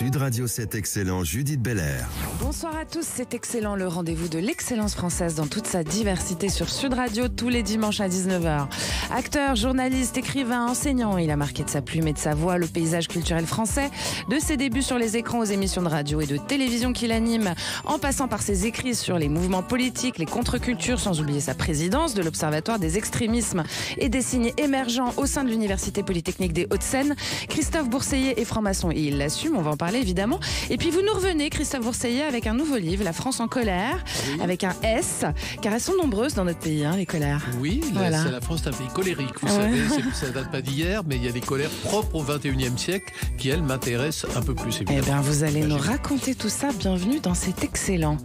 Sud Radio, c'est excellent, Judith Belair. Bonsoir à tous, c'est excellent, le rendez-vous de l'excellence française dans toute sa diversité sur Sud Radio tous les dimanches à 19h. Acteur, journaliste, écrivain, enseignant, il a marqué de sa plume et de sa voix le paysage culturel français, de ses débuts sur les écrans aux émissions de radio et de télévision qu'il anime, en passant par ses écrits sur les mouvements politiques, les contre-cultures, sans oublier sa présidence de l'Observatoire des extrémismes et des signes émergents au sein de l'Université Polytechnique des Hauts-de-Seine. Christophe Bourseiller est franc-maçon et il l'assume, on va en parler évidemment. Et puis vous nous revenez, Christophe Bourseiller, avec un nouveau livre, La France en colère, avec un S, car elles sont nombreuses dans notre pays, les colères. Oui, voilà. La France est un pays colérique, vous savez, ça ne date pas d'hier, mais il y a des colères propres au XXIe siècle qui, elles, m'intéressent un peu plus. Eh bien, vous allez nous raconter tout ça, bienvenue dans cet excellent.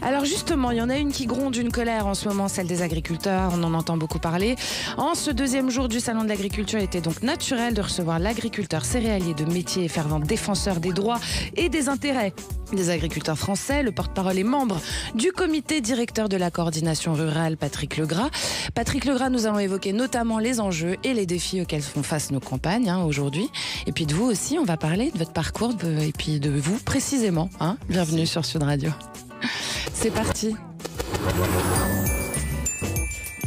Alors justement, il y en a une qui gronde une colère en ce moment, celle des agriculteurs, on en entend beaucoup parler. En ce deuxième jour du Salon de l'agriculture, il était donc naturel de recevoir l'agriculteur céréalier de métier et fervent défenseur des droits et des intérêts des agriculteurs français, le porte-parole et membre du comité directeur de la coordination rurale, Patrick Legras. Patrick Legras, nous allons évoquer notamment les enjeux et les défis auxquels font face nos campagnes aujourd'hui. Et puis de vous aussi, on va parler de votre parcours et puis de vous précisément. Bienvenue sur Sud Radio. C'est parti.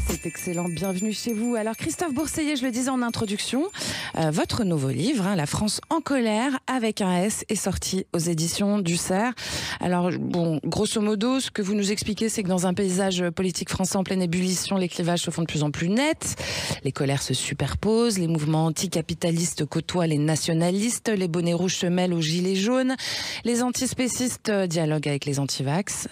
C'est excellent, bienvenue chez vous. Alors Christophe Bourseiller, je le disais en introduction, votre nouveau livre, La France en colère, avec un S, est sorti aux éditions du Cerf. Alors bon, grosso modo, ce que vous nous expliquez, c'est que dans un paysage politique français en pleine ébullition, les clivages se font de plus en plus nets, les colères se superposent, les mouvements anticapitalistes côtoient les nationalistes, les bonnets rouges se mêlent aux gilets jaunes, les antispécistes dialoguent avec les antivax.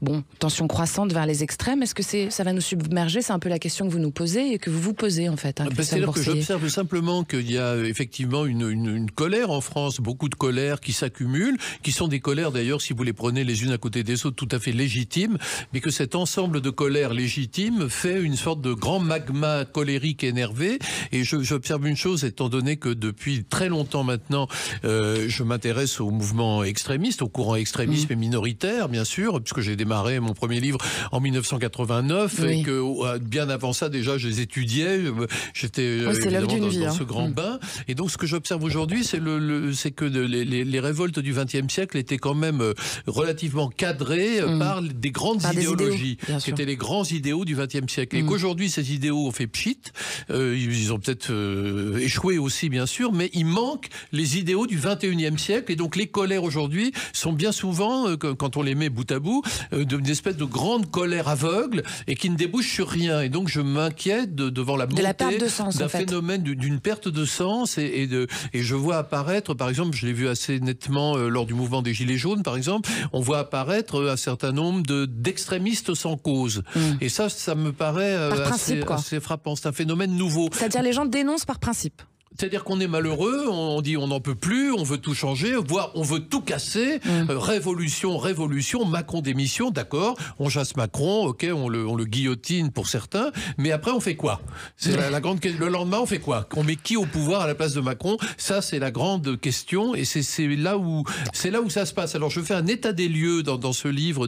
Bon, tension croissante vers les extrêmes, est-ce que ça va nous submerger? C'est un peu la question que vous nous posez et que vous vous posez en fait. C'est-à-dire que j'observe simplement qu'il y a effectivement une colère en France, beaucoup de colères qui s'accumulent, qui sont des colères d'ailleurs, si vous les prenez les unes à côté des autres, tout à fait légitimes, mais que cet ensemble de colères légitimes fait une sorte de grand magma colérique énervé. Et j'observe une chose, étant donné que depuis très longtemps maintenant, je m'intéresse aux mouvements extrémistes, au courant extrémisme et minoritaire, bien sûr, puisque j'ai démarré mon premier livre en 1989 et que bien avant ça, déjà, je les étudiais. J'étais évidemment dans ce grand bain. Et donc, ce que j'observe aujourd'hui, c'est que les révoltes du XXe siècle étaient quand même relativement cadrées par des grandes idéologies, qui étaient les grands idéaux du XXe siècle. Et qu'aujourd'hui, ces idéaux ont fait pchit. Ils ont peut-être échoué aussi, bien sûr, mais il manque les idéaux du XXIe siècle. Et donc, les colères aujourd'hui sont bien souvent, quand on les met bout à bout, d'une espèce de grande colère aveugle et qui ne débouche sur rien. Et donc je m'inquiète devant la montée d'un phénomène d'une perte de sens et je vois apparaître, par exemple, je l'ai vu assez nettement lors du mouvement des Gilets jaunes, par exemple, on voit apparaître un certain nombre d'extrémistes sans cause. Et ça me paraît assez frappant. C'est un phénomène nouveau. C'est-à-dire les gens dénoncent par principe. C'est-à-dire qu'on est malheureux, on dit on n'en peut plus, on veut tout changer, voire on veut tout casser. Révolution, Macron démission, d'accord, on chasse Macron, ok, on le guillotine pour certains, mais après on fait quoi? C'est la grande question. Le lendemain on fait quoi? On met qui au pouvoir à la place de Macron? Ça c'est la grande question et c'est là où ça se passe. Alors je fais un état des lieux dans ce livre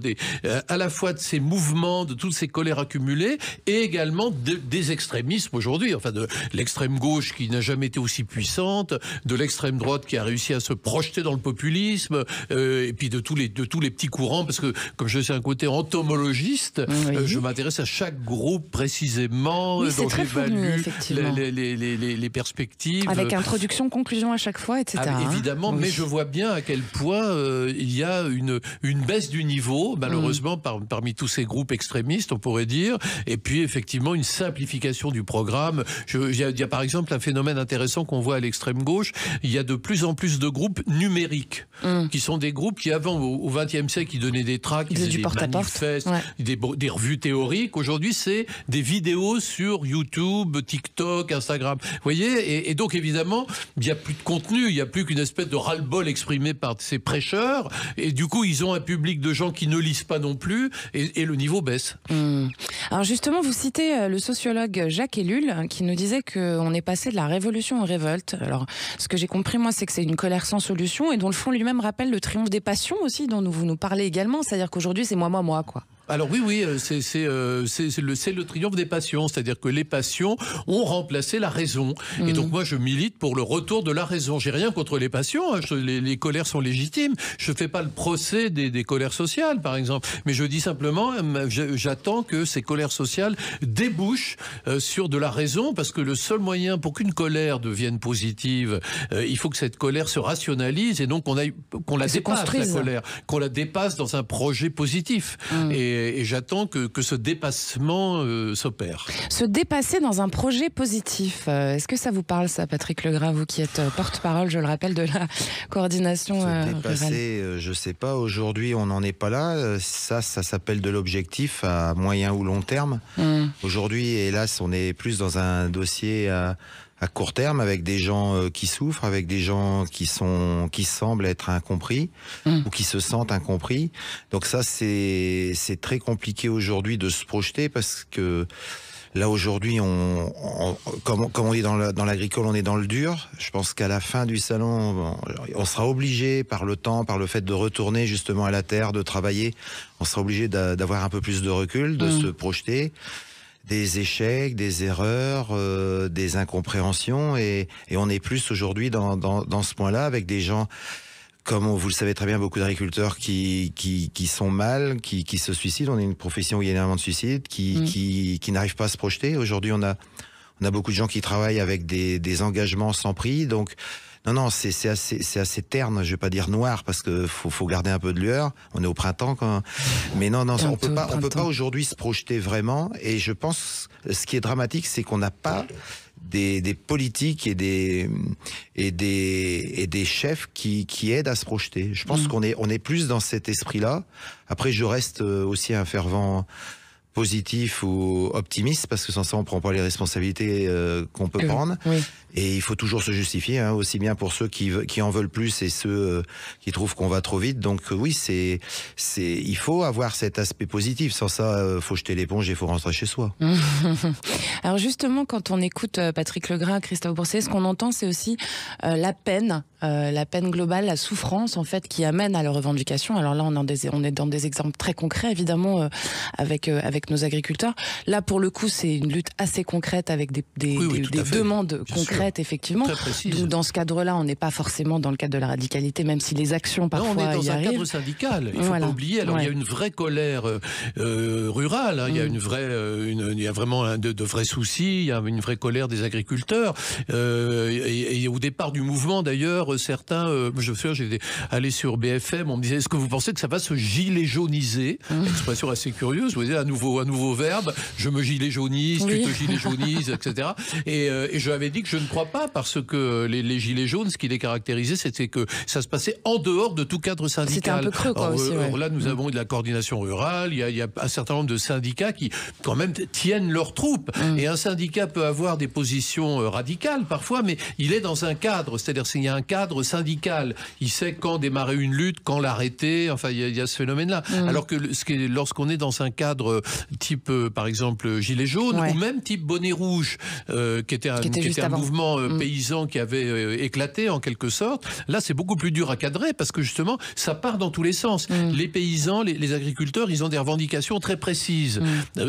à la fois de ces mouvements, de toutes ces colères accumulées et également des extrémismes aujourd'hui, enfin de l'extrême gauche qui n'a jamais été aussi puissante, de l'extrême droite qui a réussi à se projeter dans le populisme, et puis de tous les petits courants, parce que comme je suis un côté entomologiste, je m'intéresse à chaque groupe précisément, dont j'évalue les perspectives. Avec introduction, conclusion à chaque fois, etc. Évidemment, mais je vois bien à quel point il y a une baisse du niveau, malheureusement, parmi tous ces groupes extrémistes, on pourrait dire, et puis effectivement une simplification du programme. Il y a par exemple un phénomène intéressant qu'on voit à l'extrême gauche, il y a de plus en plus de groupes numériques, qui sont des groupes qui avant, au XXe siècle, ils donnaient des tracts, ils faisaient des manifestes, des revues théoriques. Aujourd'hui, c'est des vidéos sur YouTube, TikTok, Instagram. Vous voyez, et donc évidemment, il n'y a plus de contenu, il n'y a plus qu'une espèce de ras-le-bol exprimé par ces prêcheurs, et du coup, ils ont un public de gens qui ne lisent pas non plus, et le niveau baisse. Alors justement, vous citez le sociologue Jacques Ellul, qui nous disait qu'on est passé de la révolution aux révoltes. Alors, ce que j'ai compris, moi, c'est que c'est une colère sans solution et dont le fond lui-même rappelle le triomphe des passions aussi, dont vous nous parlez également. C'est-à-dire qu'aujourd'hui, c'est moi, quoi. Alors oui, c'est le triomphe des passions, c'est-à-dire que les passions ont remplacé la raison. Et donc moi je milite pour le retour de la raison. J'ai rien contre les passions, hein. Les colères sont légitimes. Je fais pas le procès des colères sociales, par exemple, mais je dis simplement, j'attends que ces colères sociales débouchent sur de la raison, parce que le seul moyen pour qu'une colère devienne positive, il faut que cette colère se rationalise et donc qu'on la dépasse, la colère, qu'on la dépasse dans un projet positif. Et j'attends que ce dépassement s'opère. Se dépasser dans un projet positif, est-ce que ça vous parle, ça, Patrick Legras, vous qui êtes porte-parole, je le rappelle, de la coordination Se dépasser, je sais pas, aujourd'hui on n'en est pas là. Ça s'appelle de l'objectif à moyen ou long terme. Aujourd'hui, hélas, on est plus dans un dossier à court terme, avec des gens qui souffrent, avec des gens qui semblent être incompris ou qui se sentent incompris. Donc ça, c'est très compliqué aujourd'hui de se projeter, parce que là aujourd'hui, comme on dit dans l'agricole, on est dans le dur. Je pense qu'à la fin du salon, on sera obligé par le temps, par le fait de retourner justement à la terre, de travailler, on sera obligé d'avoir un peu plus de recul, de se projeter. Des échecs, des erreurs, des incompréhensions, et on est plus aujourd'hui dans ce point-là, avec des gens, comme vous le savez très bien, beaucoup d'agriculteurs qui sont mal, qui se suicident. On est une profession où il y a énormément de suicides, qui n'arrivent pas à se projeter. Aujourd'hui, on a beaucoup de gens qui travaillent avec des engagements sans prix, donc non, c'est assez terne, je vais pas dire noir, parce que faut garder un peu de lueur. On est au printemps quand. Mais non, on peut pas aujourd'hui se projeter vraiment. Et je pense, ce qui est dramatique, c'est qu'on n'a pas des politiques et des chefs qui aident à se projeter. Je pense qu'on est plus dans cet esprit-là. Après, je reste aussi un fervent positif ou optimiste, parce que sans ça on prend pas les responsabilités qu'on peut prendre. Et il faut toujours se justifier, hein, aussi bien pour ceux qui en veulent plus et ceux qui trouvent qu'on va trop vite. Donc oui, il faut avoir cet aspect positif. Sans ça, faut jeter l'éponge et il faut rentrer chez soi. Alors justement, quand on écoute Patrick Legras, Christophe Boursier, ce qu'on entend, c'est aussi la peine globale, la souffrance en fait qui amène à la revendication. Alors là, on est dans des exemples très concrets, évidemment, avec nos agriculteurs. Là, pour le coup, c'est une lutte assez concrète avec des demandes concrètes, effectivement. Dans ce cadre-là, on n'est pas forcément dans le cadre de la radicalité, même si les actions parfois y arrivent. On est dans un cadre syndical. Il ne faut pas oublier. Alors, il y a une vraie colère rurale. Hein, il y a vraiment de vrais soucis. Il y a une vraie colère des agriculteurs. Et au départ du mouvement, d'ailleurs, certains, je me souviens, j'étais allé sur BFM, on me disait, est-ce que vous pensez que ça va se gilet jauniser? Expression assez curieuse. Vous voyez, un nouveau verbe. Je me gilet jaunise, tu te gilet jaunises, etc. Et je avais dit que je ne crois pas, parce que les gilets jaunes, ce qui les caractérisait, c'était que ça se passait en dehors de tout cadre syndical. C'était un peu creux, quoi, aussi. Là, nous avons de la coordination rurale. Il y a un certain nombre de syndicats qui, quand même, tiennent leurs troupes. Et un syndicat peut avoir des positions radicales parfois, mais il est dans un cadre. C'est-à-dire qu'il y a un cadre syndical. Il sait quand démarrer une lutte, quand l'arrêter. Enfin, il y a ce phénomène-là. Alors que lorsqu'on est dans un cadre type, par exemple, gilet jaune, ou même type bonnet rouge, qui était un mouvement paysan qui avait éclaté en quelque sorte. Là, c'est beaucoup plus dur à cadrer, parce que justement, ça part dans tous les sens. Les paysans, les agriculteurs, ils ont des revendications très précises.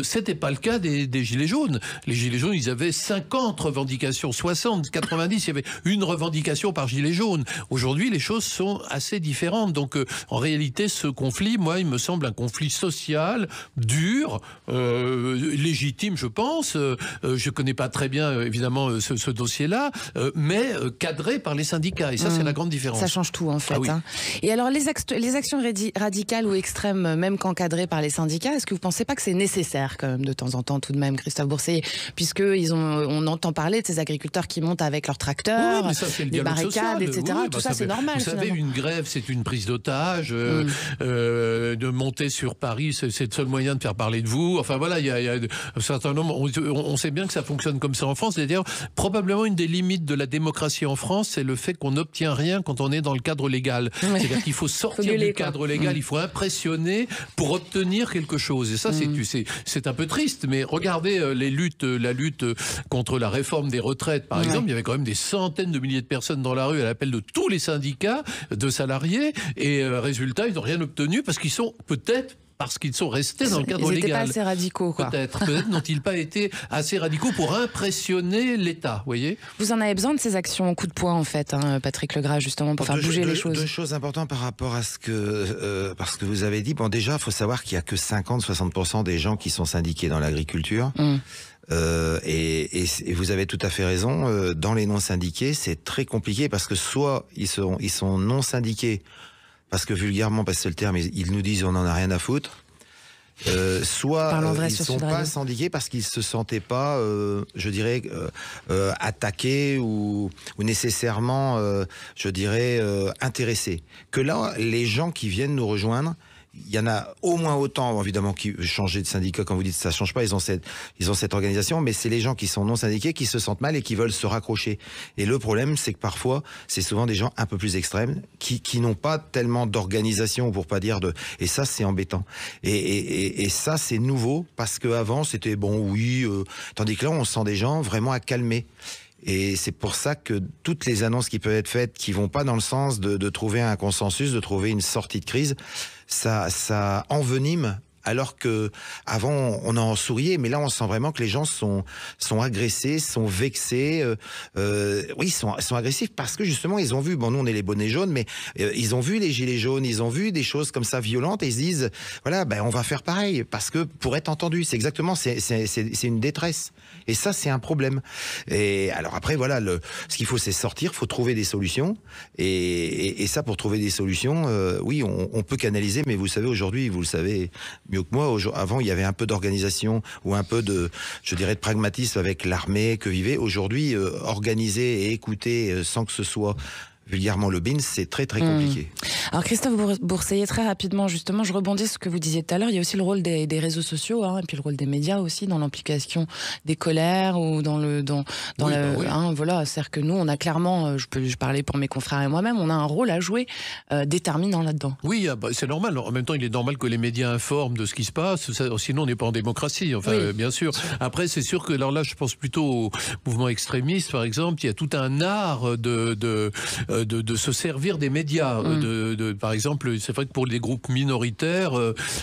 C'était pas le cas des gilets jaunes. Les gilets jaunes, ils avaient 50 revendications, 60, 90, il y avait une revendication par gilet jaune. Aujourd'hui, les choses sont assez différentes. Donc, en réalité, ce conflit, moi, il me semble un conflit social, dur, légitime, je pense. Je connais pas très bien, évidemment, ce dossier-là, mais cadré par les syndicats. Et ça, c'est la grande différence. Ça change tout, en fait. Oui. Hein. Et alors, les actions radicales ou extrêmes, même qu'encadrées par les syndicats, est-ce que vous ne pensez pas que c'est nécessaire, quand même, de temps en temps, tout de même, Christophe Boursier, puisque on entend parler de ces agriculteurs qui montent avec leurs tracteurs, des barricades, etc. Tout ça, c'est normal. Vous savez, une grève, c'est une prise d'otage. De monter sur Paris, c'est le seul moyen de faire parler de vous. Enfin, voilà, il y a un certain nombre. On sait bien que ça fonctionne comme ça en France. C'est-à-dire, probablement une des limites de la démocratie en France, c'est le fait qu'on n'obtient rien quand on est dans le cadre légal. C'est-à-dire qu'il faut sortir du cadre légal, il faut impressionner pour obtenir quelque chose. Et ça, c'est un peu triste, mais regardez la lutte contre la réforme des retraites, par exemple. Il y avait quand même des centaines de milliers de personnes dans la rue à l'appel de tous les syndicats de salariés, et résultat, ils n'ont rien obtenu parce qu'ils sont peut-être parce qu'ils sont restés dans le cadre légal. Ils n'étaient pas assez radicaux, quoi. Peut-être n'ont-ils pas été assez radicaux pour impressionner l'État, vous voyez. Vous en avez besoin de ces actions au coup de poing, en fait, hein, Patrick Legras, justement, pour faire bouger les choses. Deux choses importantes par rapport à ce que vous avez dit. Bon, déjà, il faut savoir qu'il n'y a que 50-60% des gens qui sont syndiqués dans l'agriculture. Et vous avez tout à fait raison. Dans les non-syndiqués, c'est très compliqué parce que soit ils sont non-syndiqués parce que vulgairement, parce que c'est le terme, ils nous disent on n'en a rien à foutre. Soit ils ne sont pas syndiqués parce qu'ils ne se sentaient pas, je dirais, attaqués ou nécessairement, je dirais, intéressés. Que là, les gens qui viennent nous rejoindre, il y en a au moins autant, évidemment, qui changer de syndicat, quand vous dites ça ne change pas, ils ont cette organisation, mais c'est les gens qui sont non syndiqués qui se sentent mal et qui veulent se raccrocher. Et le problème, c'est que parfois, c'est souvent des gens un peu plus extrêmes, qui n'ont pas tellement d'organisation, pour pas dire de... Et ça, c'est embêtant. Et ça, c'est nouveau, parce qu'avant, c'était bon, oui, tandis que là, on sent des gens vraiment à calmer. Et c'est pour ça que toutes les annonces qui peuvent être faites, qui vont pas dans le sens de trouver un consensus, de trouver une sortie de crise, ça envenime. Alors que avant on en souriait, mais là on sent vraiment que les gens sont agressés, sont vexés. Oui, sont agressifs parce que justement ils ont vu. Bon, nous on est les bonnets jaunes, mais ils ont vu les gilets jaunes, ils ont vu des choses comme ça violentes et ils se disent voilà, ben on va faire pareil parce que pour être entendu, c'est exactement c'est une détresse. Et ça c'est un problème. Et alors après voilà, ce qu'il faut c'est sortir, faut trouver des solutions. Et ça pour trouver des solutions, oui on peut canaliser, mais vous savez aujourd'hui, vous le savez mieux que moi, avant il y avait un peu d'organisation ou un peu de, je dirais, de pragmatisme avec l'armée que vivait. Aujourd'hui, organiser et écouter sans que ce soit vulgairement le BIN, c'est très très compliqué. Alors Christophe Bourseiller, très rapidement justement, je rebondis sur ce que vous disiez tout à l'heure, il y a aussi le rôle des réseaux sociaux, hein, et puis le rôle des médias aussi dans l'implication des colères ou voilà, c'est-à-dire que nous on a clairement, je parlais pour mes confrères et moi-même, on a un rôle à jouer déterminant là-dedans. Oui, c'est normal. En même temps, il est normal que les médias informent de ce qui se passe, sinon on n'est pas en démocratie, enfin oui, bien sûr. Après, c'est sûr que alors là, je pense plutôt au mouvement extrémiste, par exemple, il y a tout un art de se servir des médias. Par exemple, c'est vrai que pour les groupes minoritaires,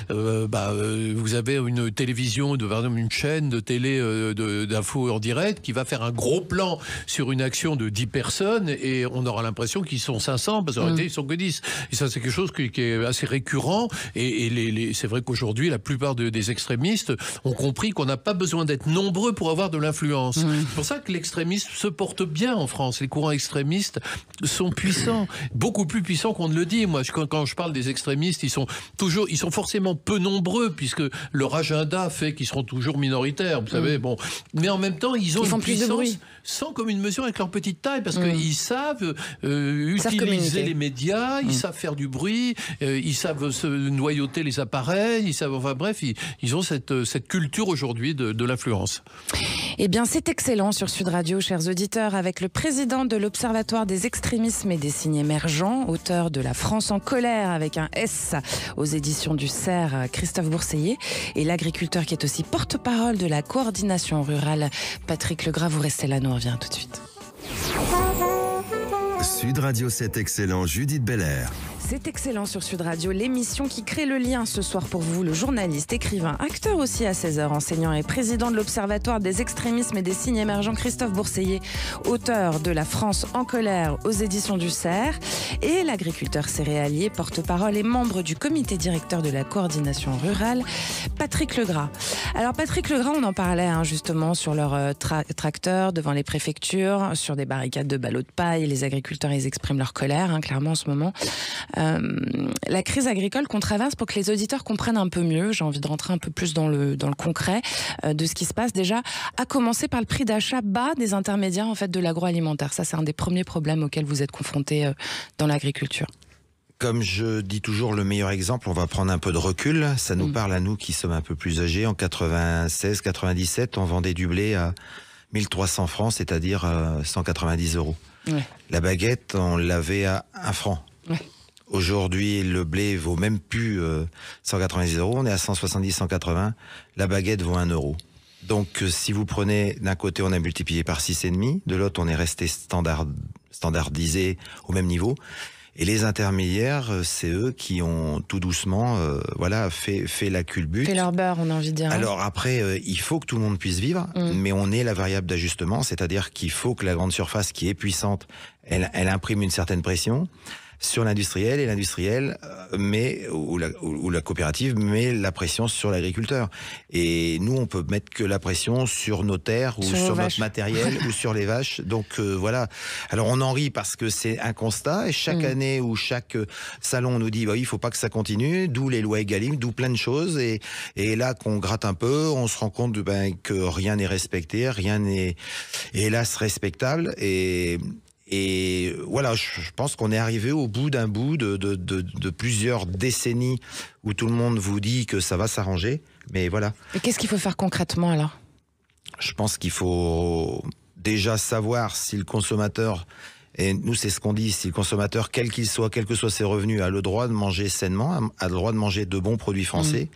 vous avez une télévision, par exemple une chaîne de télé d'infos en direct qui va faire un gros plan sur une action de 10 personnes et on aura l'impression qu'ils sont 500 parce qu'en réalité ils sont que 10. Et ça, c'est quelque chose qui est assez récurrent et c'est vrai qu'aujourd'hui la plupart des extrémistes ont compris qu'on n'a pas besoin d'être nombreux pour avoir de l'influence. C'est pour ça que l'extrémisme se porte bien en France. Les courants extrémistes sont puissants, beaucoup plus puissants qu'on ne le dit. Moi, quand je parle des extrémistes, ils sont forcément peu nombreux puisque leur agenda fait qu'ils seront toujours minoritaires, vous savez. Bon, mais en même temps, ils ont une puissance sans commune mesure avec leur petite taille parce qu'ils savent utiliser les médias, ils savent faire du bruit, ils savent se noyauter les appareils, ils savent, enfin bref, ils ont cette culture aujourd'hui de l'influence. Eh bien, c'est excellent sur Sud Radio, chers auditeurs, avec le président de l'Observatoire des extrémismes et des signes émergents, auteur de La France en colère avec un S aux éditions du CERF, Christophe Bourseiller, et l'agriculteur qui est aussi porte-parole de la coordination rurale, Patrick Legras. Vous restez là, nous on revient tout de suite. Sud Radio, c'est excellent, Judith Belair. C'est excellent sur Sud Radio, l'émission qui crée le lien ce soir pour vous, le journaliste, écrivain, acteur aussi à 16h, enseignant et président de l'Observatoire des extrémismes et des signes émergents, Christophe Bourseiller, auteur de La France en colère aux éditions du CERF, et l'agriculteur céréalier, porte-parole et membre du comité directeur de la coordination rurale, Patrick Legras. Alors Patrick Legras, on en parlait justement sur leurs tracteurs devant les préfectures, sur des barricades de ballots de paille, les agriculteurs ils expriment leur colère, clairement en ce moment. La crise agricole qu'on traverse, pour que les auditeurs comprennent un peu mieux, j'ai envie de rentrer un peu plus dans le concret de ce qui se passe déjà, à commencer par le prix d'achat bas des intermédiaires en fait de l'agroalimentaire. Ça, c'est un des premiers problèmes auxquels vous êtes confrontés dans l'agriculture. Comme je dis toujours, le meilleur exemple, on va prendre un peu de recul. Ça nous parle à nous qui sommes un peu plus âgés. En 96-97, on vendait du blé à 1300 francs, c'est-à-dire 190 €. Ouais. La baguette, on l'avait à 1 franc. Ouais. Aujourd'hui, le blé vaut même plus 190 €. On est à 170, 180. La baguette vaut 1 €. Donc, si vous prenez, d'un côté, on a multiplié par 6,5. De l'autre, on est resté standardisé au même niveau. Et les intermédiaires, c'est eux qui ont tout doucement fait la culbute. Fait leur beurre, on a envie de dire. Alors après, il faut que tout le monde puisse vivre, mais on est la variable d'ajustement, c'est-à-dire qu'il faut que la grande surface qui est puissante, elle imprime une certaine pression sur l'industriel, et l'industriel ou la coopérative met la pression sur l'agriculteur. Et nous, on peut mettre que la pression sur nos terres ou sur notre matériel ou sur les vaches. Donc voilà. Alors on en rit parce que c'est un constat. Et chaque année ou chaque salon nous dit il faut pas que ça continue. D'où les lois Egalim, d'où plein de choses. Et là qu'on gratte un peu, on se rend compte que rien n'est respecté, rien n'est hélas respectable. Et voilà, je pense qu'on est arrivé au bout de plusieurs décennies où tout le monde vous dit que ça va s'arranger. Mais voilà. Et qu'est-ce qu'il faut faire concrètement alors ? Je pense qu'il faut déjà savoir si le consommateur, et nous c'est ce qu'on dit, si le consommateur, quel qu'il soit, quels que soient ses revenus, a le droit de manger sainement, a le droit de manger de bons produits français.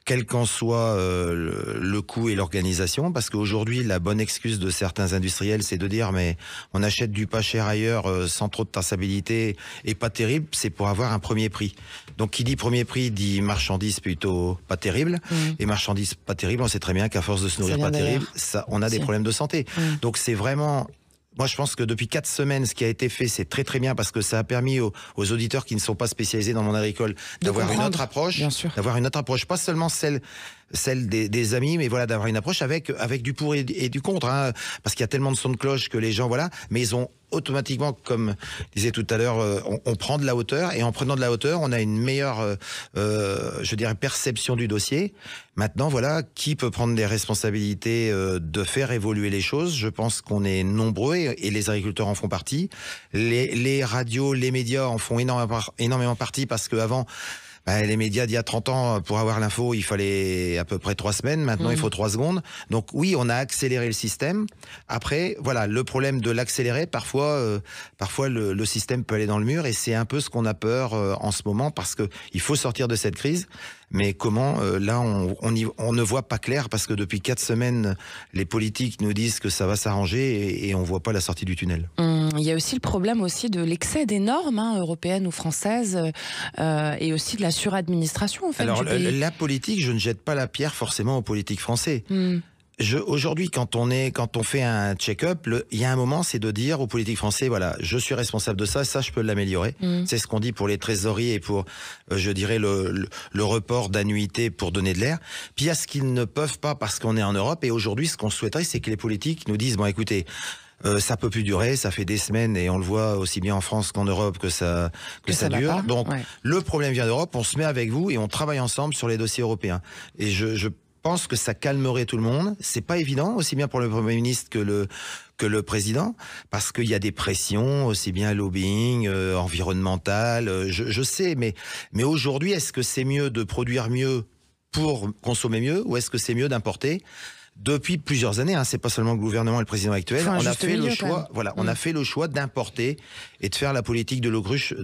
Quel qu'en soit le coût et l'organisation, parce qu'aujourd'hui, la bonne excuse de certains industriels, c'est de dire mais on achète du pas cher ailleurs sans trop de traçabilité et pas terrible, c'est pour avoir un premier prix. Donc qui dit premier prix dit marchandise plutôt pas terrible, et marchandise pas terrible, on sait très bien qu'à force de se nourrir pas terrible, on a des problèmes de santé. Donc c'est vraiment... Moi, je pense que depuis 4 semaines, ce qui a été fait, c'est très très bien parce que ça a permis aux auditeurs qui ne sont pas spécialisés dans le monde agricole d'avoir une autre approche, pas seulement celle des amis, mais voilà, d'avoir une approche avec du pour et du contre, hein, parce qu'il y a tellement de sons de cloche que les gens, voilà, mais ils ont automatiquement, comme je disais tout à l'heure, on prend de la hauteur, et en prenant de la hauteur, on a une meilleure, je dirais, perception du dossier. Maintenant, voilà, qui peut prendre des responsabilités de faire évoluer les choses? Je pense qu'on est nombreux, et les agriculteurs en font partie. Les radios, les médias en font énormément partie, parce qu'avant, les médias d'il y a 30 ans, pour avoir l'info, il fallait à peu près 3 semaines. Maintenant, il faut 3 secondes. Donc oui, on a accéléré le système. Après, voilà, le problème de l'accélérer, parfois le système peut aller dans le mur, et c'est un peu ce qu'on a peur en ce moment, parce que il faut sortir de cette crise. Mais comment, là, on ne voit pas clair, parce que depuis 4 semaines, les politiques nous disent que ça va s'arranger, et on voit pas la sortie du tunnel. Il y a aussi le problème aussi de l'excès des normes européennes ou françaises, et aussi de la suradministration, en fait. Alors, la politique, je ne jette pas la pierre forcément aux politiques français. Aujourd'hui, quand on fait un check-up, il y a un moment, c'est de dire aux politiques français, voilà, je suis responsable de ça je peux l'améliorer. C'est ce qu'on dit pour les trésoreries et pour, je dirais, le report d'annuité pour donner de l'air. Puis il y a ce qu'ils ne peuvent pas parce qu'on est en Europe, et aujourd'hui, ce qu'on souhaiterait, c'est que les politiques nous disent, bon, écoutez, ça peut plus durer, ça fait des semaines, et on le voit aussi bien en France qu'en Europe que ça dure. Donc, le problème vient d'Europe, on se met avec vous et on travaille ensemble sur les dossiers européens. Et je pense que ça calmerait tout le monde. C'est pas évident, aussi bien pour le Premier ministre que le président, parce qu'il y a des pressions, aussi bien lobbying, environnemental, je sais, mais aujourd'hui, est-ce que c'est mieux de produire mieux pour consommer mieux, ou est-ce que c'est mieux d'importer? Depuis plusieurs années, c'est pas seulement le gouvernement et le président actuel, on a fait le choix, on a fait le choix d'importer et de faire la politique de l'autruche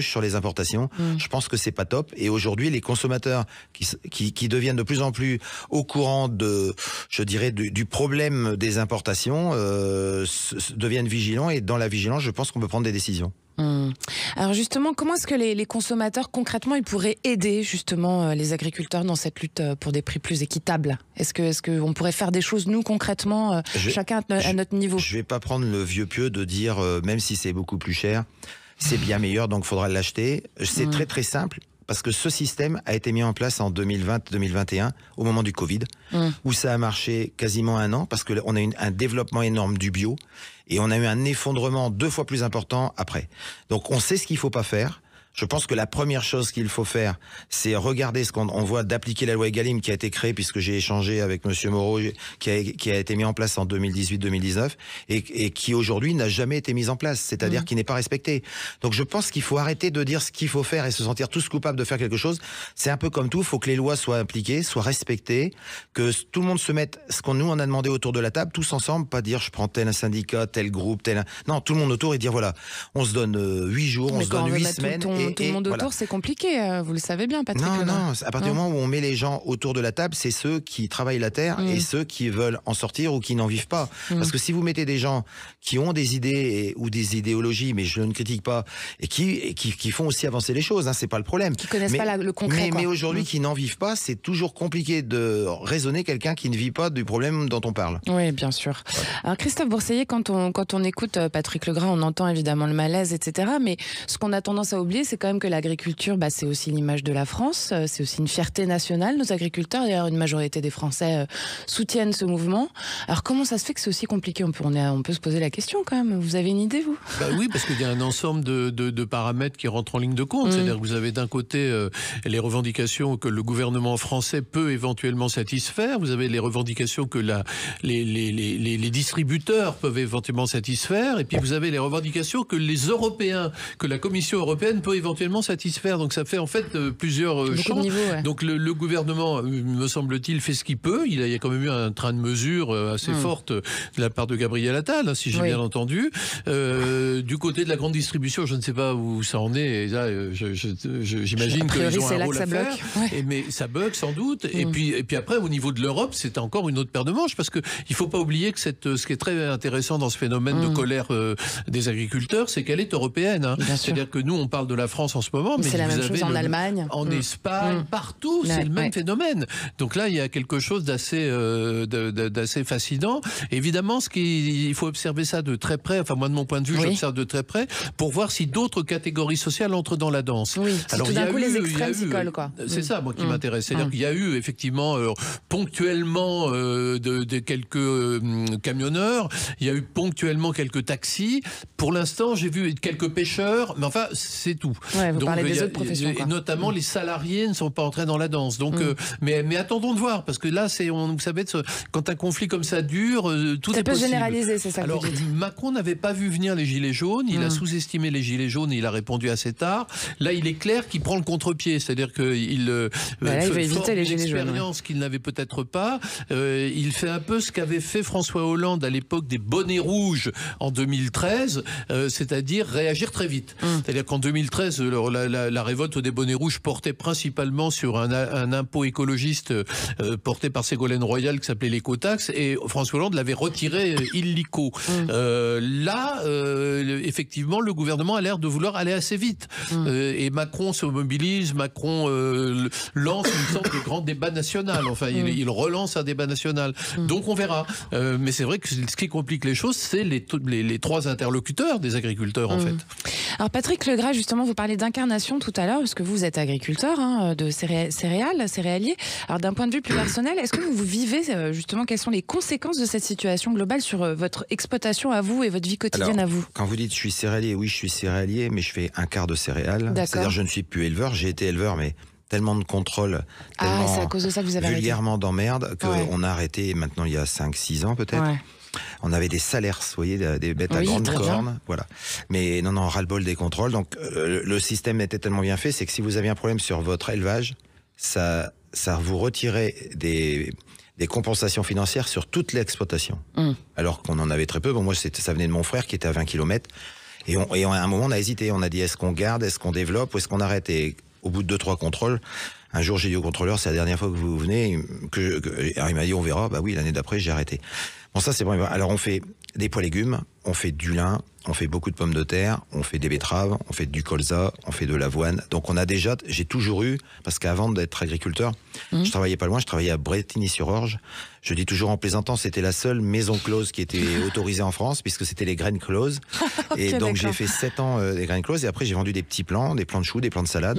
sur les importations. Je pense que c'est pas top. Et aujourd'hui, les consommateurs qui deviennent de plus en plus au courant du problème des importations, deviennent vigilants, et dans la vigilance, je pense qu'on peut prendre des décisions. Alors justement, comment est-ce que les consommateurs, concrètement, ils pourraient aider justement les agriculteurs dans cette lutte pour des prix plus équitables? Est-ce qu'on pourrait faire des choses, nous, concrètement, chacun à notre niveau? Je vais pas prendre le vieux pieux de dire, même si c'est beaucoup plus cher, c'est bien meilleur, donc il faudra l'acheter. C'est très très simple. Parce que ce système a été mis en place en 2020-2021, au moment du Covid, où ça a marché quasiment 1 an, parce qu'on a eu un développement énorme du bio, et on a eu un effondrement 2 fois plus important après. Donc on sait ce qu'il faut pas faire. Je pense que la première chose qu'il faut faire, c'est regarder ce qu'on voit d'appliquer la loi Egalim qui a été créée, puisque j'ai échangé avec Monsieur Moreau, qui a été mis en place en 2018-2019, et qui aujourd'hui n'a jamais été mise en place, c'est-à-dire qui n'est pas respectée. Donc je pense qu'il faut arrêter de dire ce qu'il faut faire et se sentir tous coupables de faire quelque chose. C'est un peu comme tout, il faut que les lois soient appliquées, soient respectées, que tout le monde se mette, ce qu'on nous on a demandé autour de la table, tous ensemble, pas dire je prends tel syndicat, tel groupe, non, tout le monde autour, et dire voilà, on se donne 8 jours, on se donne 8 semaines, tout le monde autour, c'est compliqué. Vous le savez bien, Patrick. Non, à partir du moment où on met les gens autour de la table, c'est ceux qui travaillent la terre et ceux qui veulent en sortir ou qui n'en vivent pas. Parce que si vous mettez des gens qui ont des idées ou des idéologies, mais je ne critique pas, et qui font aussi avancer les choses, c'est pas le problème. Qui connaissent pas le concret. Mais aujourd'hui, qui n'en vivent pas, c'est toujours compliqué de raisonner quelqu'un qui ne vit pas du problème dont on parle. Oui, bien sûr. Voilà. Alors Christophe Bourseiller, quand on écoute Patrick Legras, on entend évidemment le malaise, etc. Mais ce qu'on a tendance à oublier, c'est quand même que l'agriculture, c'est aussi l'image de la France, c'est aussi une fierté nationale, nos agriculteurs. D'ailleurs, une majorité des Français soutiennent ce mouvement. Alors comment ça se fait que c'est aussi compliqué ? On peut se poser la question quand même. Vous avez une idée, vous ? Oui, parce qu'il y a un ensemble de paramètres qui rentrent en ligne de compte. C'est-à-dire que vous avez d'un côté les revendications que le gouvernement français peut éventuellement satisfaire. Vous avez les revendications que les distributeurs peuvent éventuellement satisfaire. Et puis vous avez les revendications que les Européens, que la Commission européenne peut éventuellement satisfaire. Donc ça fait en fait plusieurs champs. Donc le gouvernement, me semble-t-il, fait ce qu'il peut. Il y a quand même eu un train de mesure assez forte de la part de Gabriel Attal, si j'ai bien entendu. Du côté de la grande distribution, je ne sais pas où ça en est. Et là, j'imagine qu'ils ont un rôle à faire. Mais ça bug sans doute. Et puis après, au niveau de l'Europe, c'est encore une autre paire de manches, parce que il faut pas oublier que ce qui est très intéressant dans ce phénomène de colère des agriculteurs, c'est qu'elle est européenne. C'est-à-dire que nous, on parle de la France en ce moment, mais c'est la même chose en Allemagne, en Espagne, partout, c'est le même phénomène. Donc là, il y a quelque chose d'assez fascinant. Évidemment, il faut observer ça de très près. Enfin, moi, de mon point de vue, j'observe de très près pour voir si d'autres catégories sociales entrent dans la danse. Alors, tout d'un coup, les extrêmes s'y collent, quoi. C'est ça, moi, qui m'intéresse. C'est-à-dire qu'il y a eu effectivement ponctuellement de quelques camionneurs, il y a eu ponctuellement quelques taxis. Pour l'instant, j'ai vu quelques pêcheurs, mais enfin, c'est tout. Vous parlez des autres professions, et notamment, les salariés ne sont pas entrés dans la danse. Donc, mais attendons de voir, parce que là, vous savez, quand un conflit comme ça dure, tout est possible. Ça peut généraliser, c'est ça. Alors, Macron n'avait pas vu venir les gilets jaunes. Il a sous-estimé les gilets jaunes et il a répondu assez tard. Là, il est clair qu'il prend le contre-pied, c'est-à-dire qu'il veut éviter les gilets jaunes. Expérience qu'il n'avait peut-être pas. Il fait un peu ce qu'avait fait François Hollande à l'époque des bonnets rouges en 2013, c'est-à-dire réagir très vite. C'est-à-dire qu'en 2013, la révolte des bonnets rouges portait principalement sur un impôt écologiste porté par Ségolène Royal qui s'appelait l'écotaxe, et François Hollande l'avait retiré illico. Là, effectivement, le gouvernement a l'air de vouloir aller assez vite. Et Macron se mobilise, Macron lance une sorte de grand débat national. Enfin, il relance un débat national. Donc on verra. Mais c'est vrai que ce qui complique les choses, c'est les trois interlocuteurs des agriculteurs, en fait. Alors Patrick Legras, justement, vous parlez d'incarnation tout à l'heure, parce que vous êtes agriculteur de céréalier. Alors d'un point de vue plus personnel, est-ce que vous vivez justement, quelles sont les conséquences de cette situation globale sur votre exploitation à vous et votre vie quotidienne à vous ? Quand vous dites je suis céréalier, oui, je suis céréalier, mais je fais un quart de céréales. C'est-à-dire je ne suis plus éleveur, j'ai été éleveur, mais tellement de contrôle, tellement c'est à cause de ça que vous avez vulgairement d'emmerde qu'on a arrêté maintenant il y a 5-6 ans peut-être. On avait des salaires, vous voyez, des bêtes à grandes cornes, voilà. Mais non, ras-le-bol des contrôles. Donc le système était tellement bien fait, c'est que si vous aviez un problème sur votre élevage, ça vous retirait des compensations financières sur toute l'exploitation. Alors qu'on en avait très peu. Bon, moi, ça venait de mon frère qui était à 20 km. Et à un moment, on a hésité. On a dit, est-ce qu'on garde, est-ce qu'on développe ou est-ce qu'on arrête ? Et au bout de 2-3 contrôles, un jour, j'ai dit au contrôleur, c'est la dernière fois que vous venez. Alors, il m'a dit, on verra. Bah oui, l'année d'après, j'ai arrêté. Bon, ça, c'est bon. Alors, on fait des pois légumes, on fait du lin, on fait beaucoup de pommes de terre, on fait des betteraves, on fait du colza, on fait de l'avoine. Donc, j'ai toujours eu, parce qu'avant d'être agriculteur, je travaillais pas loin, je travaillais à Bretigny-sur-Orge. Je dis toujours en plaisantant, c'était la seule maison close qui était autorisée en France, puisque c'était les graines closes. Et donc, j'ai fait 7 ans des graines closes, et après, j'ai vendu des petits plants, des plants de choux, des plants de salade.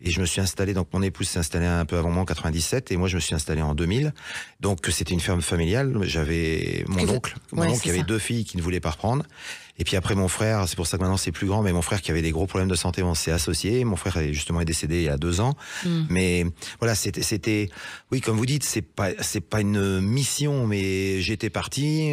Et je me suis installé, donc mon épouse s'est installée un peu avant moi en 97, et moi je me suis installé en 2000. Donc c'était une ferme familiale. J'avais mon oncle qui avait 2 filles qui ne voulaient pas reprendre. Et puis après mon frère, c'est pour ça que maintenant c'est plus grand, mais mon frère qui avait des gros problèmes de santé, on s'est associés. Mon frère est décédé il y a 2 ans. Mais voilà, c'était, oui, comme vous dites, c'est pas une mission, mais j'étais parti,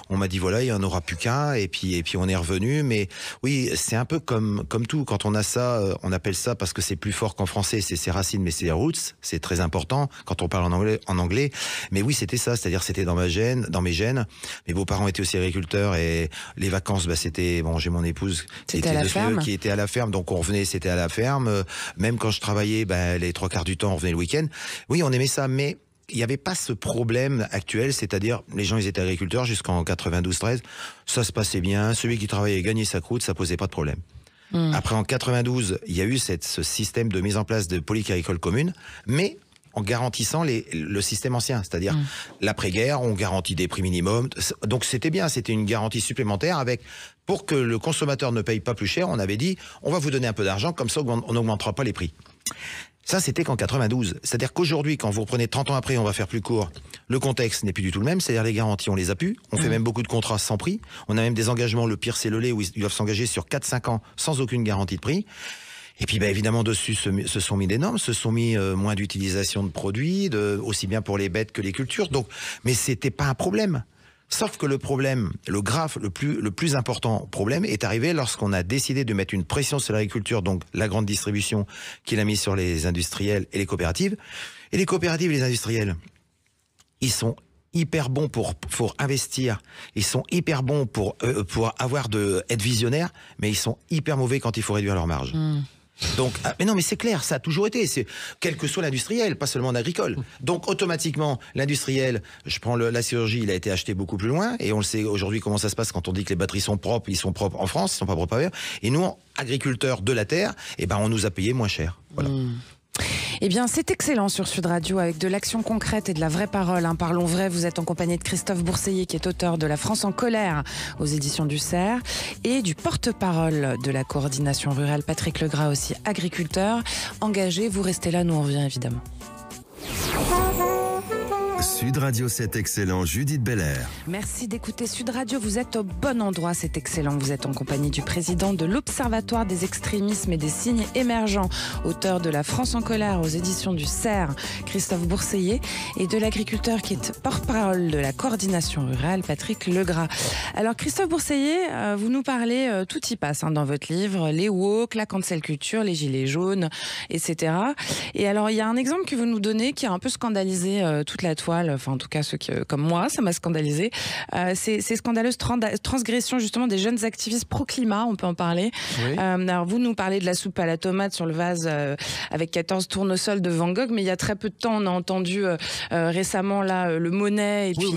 on m'a dit voilà, il y en aura plus qu'un, et puis on est revenu. Mais oui, c'est un peu comme tout. Quand on a ça, on appelle ça, parce que c'est plus fort qu'en français, c'est ses racines, mais c'est les roots, c'est très important quand on parle en anglais. Mais oui, c'était ça, c'est-à-dire c'était dans mes gènes. Mes beaux-parents étaient aussi agriculteurs, et les vaches vacances, c'était j'ai mon épouse qui était à la ferme, donc on revenait, c'était à la ferme. Même quand je travaillais, les 3/4 du temps, on revenait le week-end. Oui, on aimait ça, mais il n'y avait pas ce problème actuel, c'est-à-dire les gens ils étaient agriculteurs jusqu'en 92-13, ça se passait bien, celui qui travaillait gagnait sa croûte, ça posait pas de problème. Après en 92, il y a eu ce système de mise en place de politique agricole commune, mais en garantissant le système ancien, c'est-à-dire l'après-guerre, on garantit des prix minimums, donc c'était bien, c'était une garantie supplémentaire pour que le consommateur ne paye pas plus cher, on avait dit on va vous donner un peu d'argent, comme ça on n'augmentera pas les prix. Ça, c'était qu'en 92. C'est-à-dire qu'aujourd'hui, quand vous reprenez 30 ans après, on va faire plus court, le contexte n'est plus du tout le même. C'est-à-dire les garanties, on les a plus. On fait même beaucoup de contrats sans prix. On a même des engagements, le pire, c'est le lait, où ils doivent s'engager sur 4-5 ans sans aucune garantie de prix. Et puis, évidemment, dessus se sont mis des normes, se sont mis moins d'utilisation de produits, aussi bien pour les bêtes que les cultures. Donc, mais c'était pas un problème. Sauf que le problème, le plus important problème est arrivé lorsqu'on a décidé de mettre une pression sur l'agriculture, donc la grande distribution qui l'a mise sur les industriels et les coopératives. Et les coopératives et les industriels, ils sont hyper bons pour investir, ils sont hyper bons pour être visionnaires, mais ils sont hyper mauvais quand il faut réduire leur marge. Donc, mais non, mais c'est clair, ça a toujours été, quel que soit l'industriel, pas seulement l'agricole. Donc, automatiquement, l'industriel, je prends la sidérurgie, il a été acheté beaucoup plus loin, et on le sait aujourd'hui comment ça se passe quand on dit que les batteries sont propres, ils sont propres en France, ils sont pas propres ailleurs. Et nous, agriculteurs de la terre, on nous a payé moins cher. Voilà. Eh bien, c'est excellent sur Sud Radio, avec de l'action concrète et de la vraie parole. Parlons vrai, vous êtes en compagnie de Christophe Bourseiller, qui est auteur de La France en colère aux éditions du Cerf, et du porte-parole de la coordination rurale, Patrick Legras, aussi agriculteur. Engagé, vous restez là, nous on revient évidemment. Sud Radio, c'est excellent, Judith Belair. Merci d'écouter Sud Radio, vous êtes au bon endroit, c'est excellent. Vous êtes en compagnie du président de l'Observatoire des extrémismes et des signes émergents, auteur de La France en colère aux éditions du Cerf, Christophe Bourseiller, et de l'agriculteur qui est porte-parole de la coordination rurale, Patrick Legras. Alors Christophe Bourseiller, vous nous parlez, tout y passe dans votre livre, les woke, la cancel culture, les gilets jaunes, etc. Et alors il y a un exemple que vous nous donnez qui a un peu scandalisé toute la toile, enfin en tout cas ceux qui, comme moi, ça m'a scandalisé. Ces scandaleuses transgressions justement des jeunes activistes pro-climat, on peut en parler. Oui. Alors vous nous parlez de la soupe à la tomate sur le vase avec 14 tournesols de Van Gogh, mais il y a très peu de temps, on a entendu récemment le Monet et puis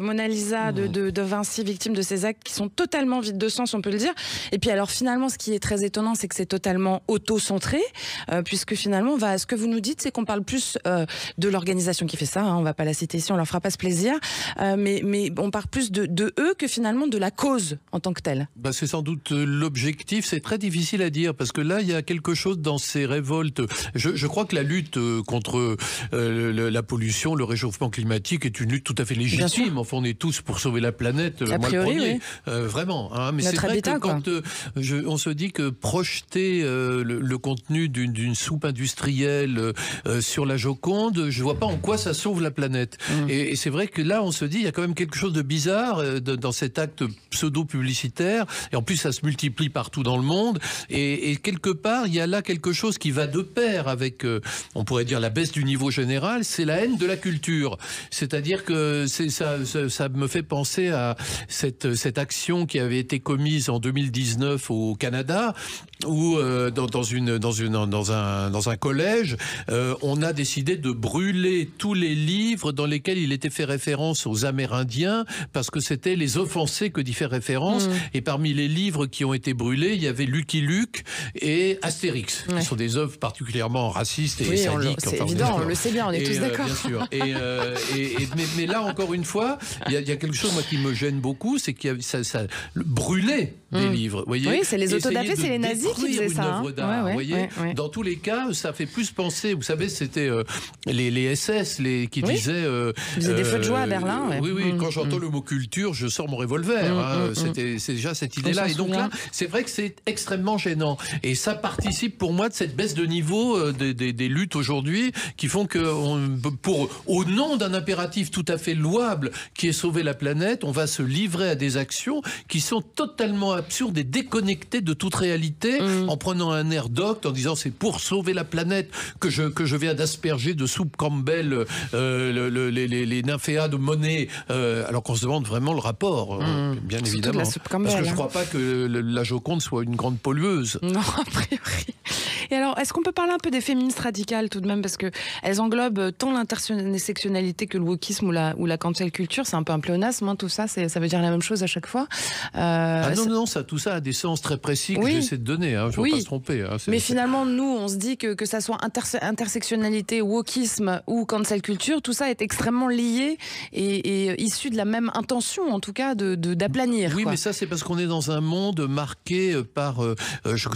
Mona Lisa de Vinci, victime de ces actes qui sont totalement vides de sens, on peut le dire. Et puis alors finalement, ce qui est très étonnant, c'est que c'est totalement auto-centré, puisque finalement, ce que vous nous dites, c'est qu'on parle plus de l'organisation qui fait ça, on va pas la citer ici, on leur fera pas ce plaisir, mais on parle plus de eux que finalement de la cause en tant que telle. C'est sans doute l'objectif, c'est très difficile à dire, parce que là, il y a quelque chose dans ces révoltes. Je crois que la lutte contre la pollution, le réchauffement climatique est une lutte tout à fait légitime. Enfin, on est tous pour sauver la planète, moi priori, le premier, oui. Vraiment. Mais c'est vrai que quand on se dit que projeter le contenu d'une soupe industrielle sur la Joconde, je vois pas en quoi ça sauve la planète. Et c'est vrai que là, on se dit, il y a quand même quelque chose de bizarre dans cet acte pseudo-publicitaire, et en plus, ça se multiplie partout dans le monde, et quelque part, il y a là quelque chose qui va de pair avec, on pourrait dire, la baisse du niveau général, c'est la haine de la culture. C'est-à-dire que ça me fait penser à cette action qui avait été commise en 2019 au Canada, où dans un collège, on a décidé de brûler tous les livres dans lesquels il était fait référence aux Amérindiens, parce que c'était les offensés que d'y faire référence. Et parmi les livres qui ont été brûlés, il y avait Lucky Luke et Astérix, qui sont des œuvres particulièrement racistes et sadiques. C'est évident, on le sait bien, on est tous d'accord. Bien sûr. Mais là, encore une fois, il y a quelque chose moi, qui me gêne beaucoup, c'est qu'il y a ça brûler des livres. Voyez, oui, c'est les autodafés, c'est les nazis qui faisaient ça. Dans tous les cas, ça fait plus penser, vous savez, c'était les SS qui disaient... Ils faisaient des feux de joie à Berlin. Oui, quand j'entends le mot culture, je sors mon revolver. C'est déjà cette idée-là. Et donc là, c'est vrai que c'est extrêmement gênant. Et ça participe pour moi de cette baisse de niveau des luttes aujourd'hui, qui font que, au nom d'un impératif tout à fait louable, qui est sauver la planète, on va se livrer à des actions qui sont totalement absurdes et déconnectées de toute réalité, en prenant un air docte, en disant c'est pour sauver la planète que je viens d'asperger de soupe belles les nymphéas de Monet, alors qu'on se demande vraiment le rapport, bien évidemment. Parce que je ne crois pas que la Joconde soit une grande pollueuse. Non, a priori. Et alors, est-ce qu'on peut parler un peu des féministes radicales tout de même, parce qu'elles englobent tant l'intersectionnalité que le wokisme ou la cancel culture. C'est un peu un pléonasme, hein, tout ça, ça veut dire la même chose à chaque fois. Non, tout ça a des sens très précis que j'essaie de donner, hein, je ne veux pas se tromper. Hein, mais finalement, nous, on se dit que ça soit intersectionnalité, wokisme ou cancel culture, tout ça est extrêmement lié et issu de la même intention, en tout cas, d'aplanir. Oui, mais ça, c'est parce qu'on est dans un monde marqué par,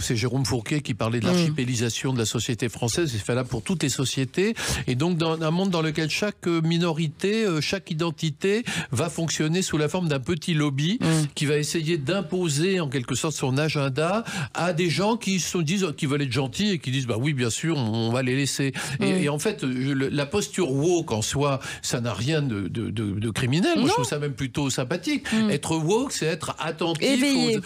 c'est Jérôme Fourquet qui parlait de l'archipélisation de la société française, c'est valable pour toutes les sociétés, et donc dans un monde dans lequel chaque minorité, chaque identité va fonctionner sous la forme d'un petit lobby qui va essayer d'imposer en quelque sorte son agenda à des gens qui veulent être gentils et qui disent bah oui bien sûr on va les laisser. Et en fait la posture woke en soi ça n'a rien de criminel. Moi je trouve ça même plutôt sympathique. Être woke c'est être attentif, éveillé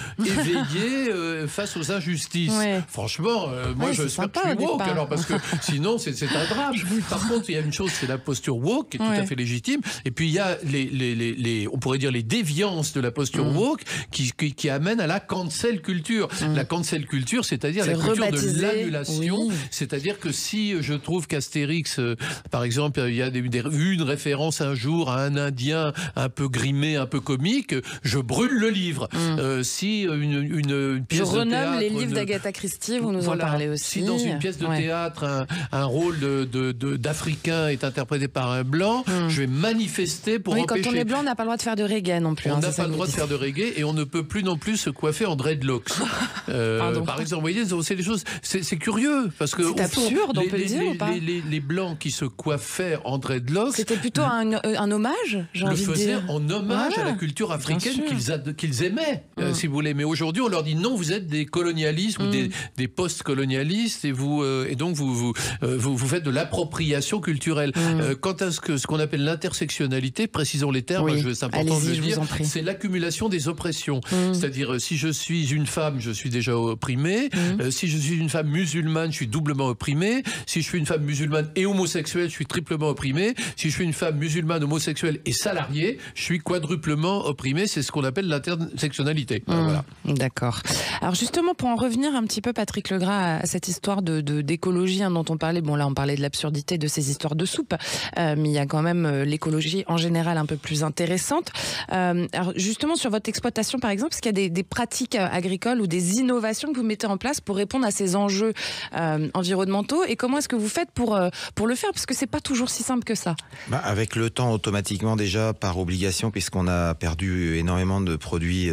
face aux injustices. Franchement moi j'espère que je suis woke alors parce que sinon c'est un drame. Par contre il y a une chose, c'est la posture woke qui est tout à fait légitime, et puis il y a on pourrait dire les déviances de la posture woke qui amènent à la cancel culture. La cancel culture, c'est-à-dire la culture de l'annulation, c'est-à-dire que si je trouve qu'Astérix, par exemple, il y a une référence un jour à un Indien un peu grimé, un peu comique, je brûle le livre. Si une pièce de théâtre... Je renomme les livres d'Agatha Christie, vous nous en parlez aussi. Si dans une pièce de théâtre, un rôle d'Africain est interprété par un Blanc, je vais manifester pour empêcher... Quand on est blanc, on n'a pas le droit de faire de reggae non plus. On n'a pas le droit de faire de reggae et on ne peut plus non plus se coiffer en dreadlocks. Par exemple, vous voyez, c'est des choses... C'est curieux, parce que... C'est absurde, on peut le dire ou pas ? Les Blancs qui se coiffaient en dreadlocks... C'était plutôt un hommage, j'ai envie de dire. Le faisaient en hommage à la culture africaine qu'ils aimaient, si vous voulez. Mais aujourd'hui, on leur dit non, vous êtes des colonialistes ou des post-colonialistes et donc vous faites de l'appropriation culturelle. Quant à ce qu'on appelle l'intersectionnalité, précisons les termes, c'est important de le dire, c'est l'accumulation des oppressions. C'est-à-dire, si je suis une femme, je suis déjà opprimée. Si je suis une femme musulmane, je suis doublement opprimée. Si je suis une femme musulmane et homosexuelle, je suis triplement opprimée. Si je suis une femme musulmane, homosexuelle et salariée, je suis quadruplement opprimée. C'est ce qu'on appelle l'intersectionnalité. Voilà. D'accord. Alors justement, pour en revenir un petit peu, Patrick Legras, à cette histoire d'écologie dont on parlait. Bon, là, on parlait de l'absurdité de ces histoires de soupe, mais il y a quand même l'écologie en général un peu plus intéressante. Alors justement, sur votre exploitation, par exemple, est-ce qu'il y a des pratiques agricoles ou des innovations que vous mettez en place pour répondre à ces enjeux environnementaux, et comment est-ce que vous faites pour le faire, parce que c'est pas toujours si simple que ça. Avec le temps, automatiquement déjà, par obligation, puisqu'on a perdu énormément de produits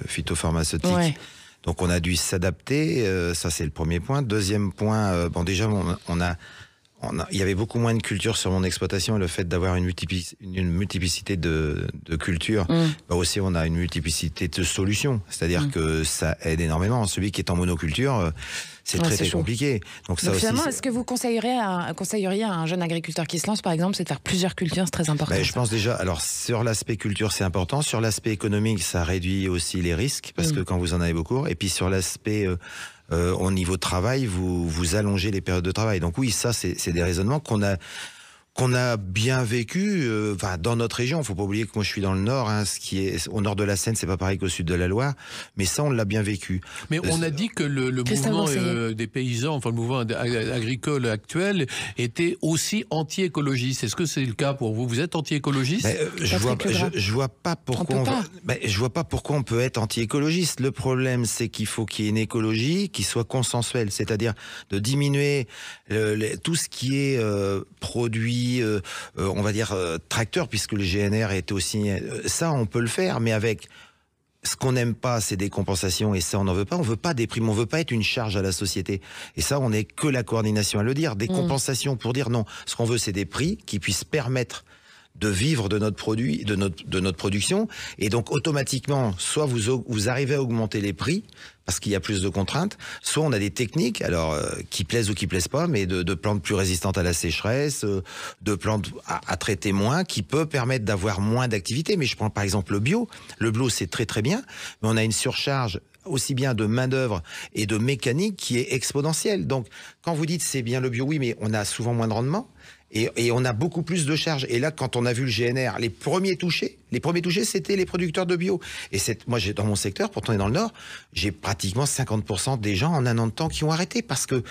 phytopharmaceutiques. Donc on a dû s'adapter, ça c'est le premier point. Deuxième point, déjà il y avait beaucoup moins de cultures sur mon exploitation, et le fait d'avoir une multiplicité de cultures, aussi on a une multiplicité de solutions, c'est-à-dire que ça aide énormément. Celui qui est en monoculture, c'est très compliqué. Donc finalement, est-ce que vous conseilleriez à un jeune agriculteur qui se lance, par exemple, c'est de faire plusieurs cultures, c'est très important? Je pense déjà, alors sur l'aspect culture, c'est important. Sur l'aspect économique, ça réduit aussi les risques, parce que quand vous en avez beaucoup. Et puis sur l'aspect au niveau de travail, vous allongez les périodes de travail. Donc oui, ça, c'est des raisonnements qu'on a bien vécu dans notre région. Il ne faut pas oublier que moi je suis dans le nord, ce qui est au nord de la Seine, c'est pas pareil qu'au sud de la Loire, mais ça on l'a bien vécu. Mais on a dit que le mouvement des paysans, enfin le mouvement agricole actuel était aussi anti-écologiste. Est-ce que c'est le cas pour vous? Vous êtes anti-écologiste? Je vois pas pourquoi on peut être anti-écologiste. Le problème, c'est qu'il faut qu'il y ait une écologie qui soit consensuelle, c'est-à-dire de diminuer tout ce qui est produit, on va dire tracteur, puisque le GNR est aussi... ça, on peut le faire, mais avec... Ce qu'on n'aime pas, c'est des compensations, et ça, on n'en veut pas. On veut pas des primes, on veut pas être une charge à la société. Et ça, on n'est que la coordination à le dire. Des compensations pour dire non. Ce qu'on veut, c'est des prix qui puissent permettre de vivre de notre produit, de notre production. Et donc, automatiquement, soit vous arrivez à augmenter les prix, parce qu'il y a plus de contraintes, soit on a des techniques, alors qui plaisent ou qui plaisent pas, mais de plantes plus résistantes à la sécheresse, de plantes à traiter moins, qui peut permettre d'avoir moins d'activité. Mais je prends par exemple le bio. Le bio, c'est très très bien, mais on a une surcharge aussi bien de main-d'œuvre et de mécanique qui est exponentielle. Donc, quand vous dites c'est bien le bio, oui, mais on a souvent moins de rendement. Et on a beaucoup plus de charges. Et là, quand on a vu le GNR, les premiers touchés, c'était les producteurs de bio. Et moi, dans mon secteur, pourtant on est dans le Nord, j'ai pratiquement 50% des gens en un an de temps qui ont arrêté parce que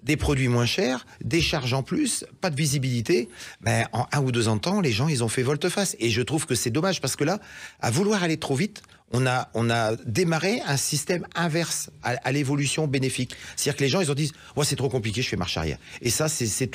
des produits moins chers, des charges en plus, pas de visibilité. Ben, en 1 ou 2 ans de temps, les gens, ils ont fait volte-face. Et je trouve que c'est dommage parce que là, à vouloir aller trop vite, on a démarré un système inverse à l'évolution bénéfique. C'est-à-dire que les gens, ils ont dit, ouais, c'est trop compliqué, je fais marche arrière. Et ça, c'est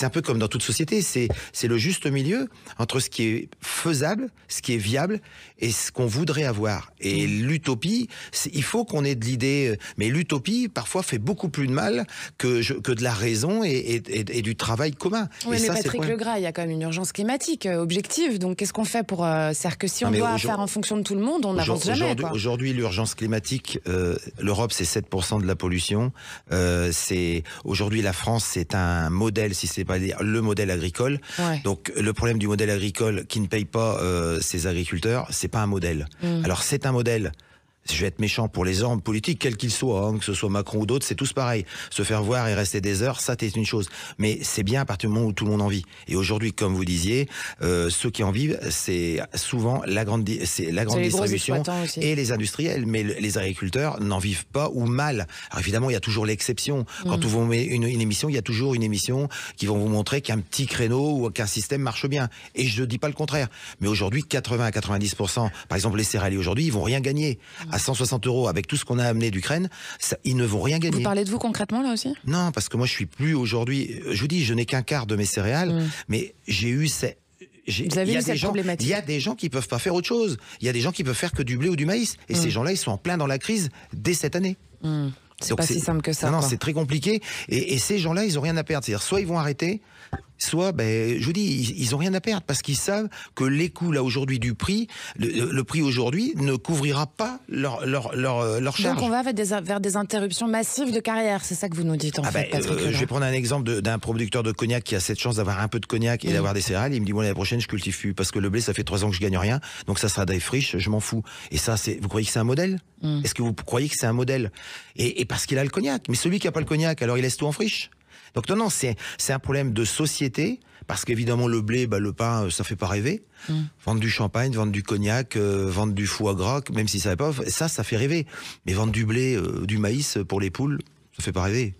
un peu comme dans toute société. C'est le juste milieu entre ce qui est faisable, ce qui est viable et ce qu'on voudrait avoir. Et l'utopie, il faut qu'on ait de l'idée. Mais l'utopie, parfois, fait beaucoup plus de mal que de la raison et du travail commun. Oui, et mais ça, Patrick Legras, il y a quand même une urgence climatique objective. Donc, qu'est-ce qu'on fait pour... c'est-à-dire que si on doit faire en fonction de tout le monde, on n'avance jamais. Aujourd'hui, l'urgence climatique, l'Europe, c'est 7% de la pollution. Aujourd'hui, la France, c'est un modèle, si c'est pas le modèle agricole. Ouais. Donc, le problème du modèle agricole qui ne paye pas ses agriculteurs, c'est pas un modèle. Alors, c'est un modèle. Je vais être méchant pour les hommes politiques, quels qu'ils soient, hein, que ce soit Macron ou d'autres, c'est tous pareil. Se faire voir et rester des heures, ça c'est une chose. Mais c'est bien à partir du moment où tout le monde en vit. Et aujourd'hui, comme vous disiez, ceux qui en vivent, c'est souvent la grande distribution et les industriels. Mais les agriculteurs n'en vivent pas ou mal. Alors évidemment, il y a toujours l'exception. Quand vous mettez une émission, il y a toujours une émission qui vont vous montrer qu'un petit créneau ou qu'un système marche bien. Et je ne dis pas le contraire. Mais aujourd'hui, 80 à 90%, par exemple les céréaliers aujourd'hui, ils vont rien gagner. À 160 € avec tout ce qu'on a amené d'Ukraine, ils ne vont rien gagner. Vous parlez de vous concrètement là aussi ? Non, parce que moi je suis plus aujourd'hui. Je vous dis, je n'ai qu'un quart de mes céréales, mais j'ai eu Vous avez eu cette problématique. Il y a des gens qui peuvent pas faire autre chose. Il y a des gens qui peuvent faire que du blé ou du maïs. Et ces gens-là, ils sont en plein dans la crise dès cette année. C'est pas si simple que ça. Non, c'est très compliqué. Et ces gens-là, ils ont rien à perdre. C'est-à-dire, soit ils vont arrêter, soit, je vous dis, ils ont rien à perdre parce qu'ils savent que les coûts là aujourd'hui du prix, le prix aujourd'hui ne couvrira pas leur charge. Donc on va vers des interruptions massives de carrière, c'est ça que vous nous dites en fait, Patrick Legras. Je vais prendre un exemple d'un producteur de cognac qui a cette chance d'avoir un peu de cognac et d'avoir des céréales. Il me dit, bon, l'année prochaine, je cultive plus parce que le blé, ça fait 3 ans que je gagne rien, donc ça sera des friches, je m'en fous. Et ça, vous croyez que c'est un modèle ? Est-ce que vous croyez que c'est un modèle ? Et parce qu'il a le cognac. Mais celui qui n'a pas le cognac, alors il laisse tout en friche. Donc non, c'est un problème de société, parce qu'évidemment le blé, le pain, ça fait pas rêver. Vendre du champagne, vendre du cognac, vendre du foie gras, même si ça va pas, ça fait rêver. Mais vendre du blé, du maïs pour les poules, ça fait pas rêver.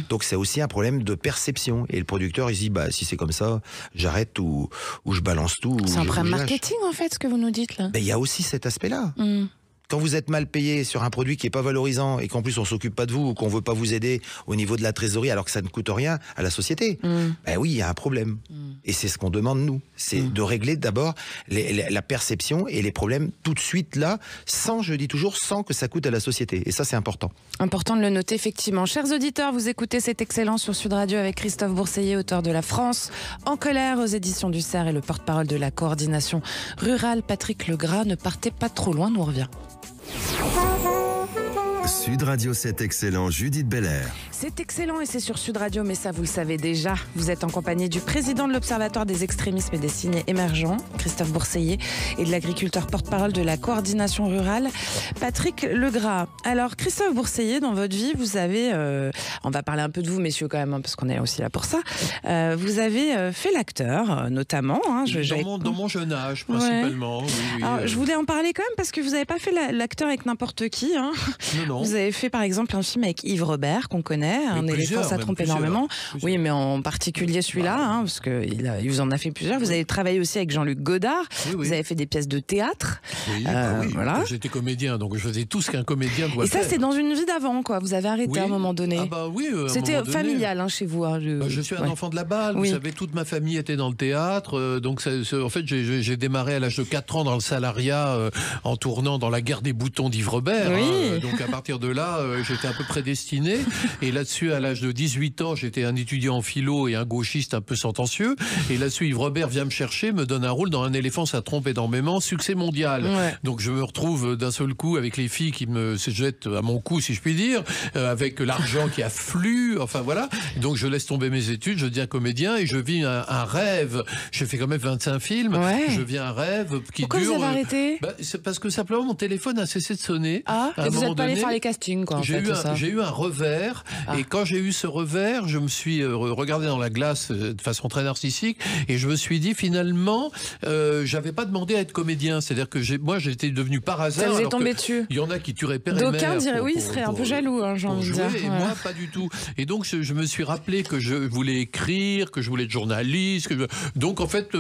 Donc c'est aussi un problème de perception. Et le producteur, il se dit, si c'est comme ça, j'arrête ou je balance tout. C'est un problème marketing en fait, ce que vous nous dites là. Il y a aussi cet aspect-là. Quand vous êtes mal payé sur un produit qui est pas valorisant et qu'en plus on s'occupe pas de vous ou qu'on veut pas vous aider au niveau de la trésorerie alors que ça ne coûte rien à la société, oui, il y a un problème. Et c'est ce qu'on demande nous, c'est de régler d'abord la perception et les problèmes tout de suite là, je dis toujours, sans que ça coûte à la société. Et ça, c'est important. Important de le noter, effectivement. Chers auditeurs, vous écoutez C'est excellent sur Sud Radio avec Christophe Bourseiller, auteur de La France en colère aux éditions du Cerf et le porte-parole de la coordination rurale, Patrick Legras. Ne partez pas trop loin, nous on revient. Sud Radio, c'est excellent, Judith Belair. C'est excellent et c'est sur Sud Radio, mais ça vous le savez déjà. Vous êtes en compagnie du président de l'Observatoire des extrémismes et des signes émergents, Christophe Bourseiller, et de l'agriculteur porte-parole de la coordination rurale, Patrick Legras. Alors, Christophe Bourseiller, dans votre vie, vous avez, on va parler un peu de vous, messieurs, quand même, parce qu'on est aussi là pour ça. Vous avez fait l'acteur, notamment. Dans mon jeune âge, principalement. Ouais. Oui, alors, je voulais en parler quand même, parce que vous n'avez pas fait l'acteur avec n'importe qui. Non. Vous avez fait, par exemple, un film avec Yves Robert, qu'on connaît. Un éléphant, ça trompe énormément. Oui, mais en particulier celui-là, parce qu'il vous en a fait plusieurs. Vous avez travaillé aussi avec Jean-Luc Godard. Oui. Vous avez fait des pièces de théâtre. Voilà. J'étais comédien, donc je faisais tout ce qu'un comédien doit faire. Et ça, c'est dans une vie d'avant, quoi. Vous avez arrêté à un moment donné. C'était familial chez vous. Je suis un enfant de la balle. Vous savez, toute ma famille était dans le théâtre. Donc, en fait, j'ai démarré à l'âge de 4 ans dans le salariat en tournant dans La Guerre des boutons d'Yves Robert. Donc, à partir de là, j'étais un peu prédestiné. Et là-dessus, à l'âge de 18 ans, j'étais un étudiant en philo et un gauchiste un peu sentencieux. Et là-dessus, Yves Robert vient me chercher, me donne un rôle dans Un éléphant, ça trompe énormément, succès mondial. Ouais. Donc je me retrouve d'un seul coup avec les filles qui se jettent à mon cou, si je puis dire, avec l'argent qui afflue, enfin voilà. Donc je laisse tomber mes études, je deviens comédien et je vis un rêve. J'ai fait quand même 25 films. Ouais. Je vis un rêve qui Pourquoi dure... vous avez arrêté? C'est parce que simplement mon téléphone a cessé de sonner. Ah, À un et vous moment n'êtes pas allé donné, faire les castings, quoi, en fait, tout ça. j'ai eu un revers, et quand j'ai eu ce revers, je me suis regardé dans la glace de façon très narcissique, et je me suis dit, finalement, j'avais pas demandé à être comédien. C'est-à-dire que moi, j'étais devenu par hasard. Ça vous est tombé dessus. Il y en a qui tueraient père et mère. D'aucuns diraient oui, ils seraient un peu jaloux, hein, j'ai envie de dire. Et moi, pas du tout. Et donc, je me suis rappelé que je voulais écrire, que je voulais être journaliste. Donc, en fait,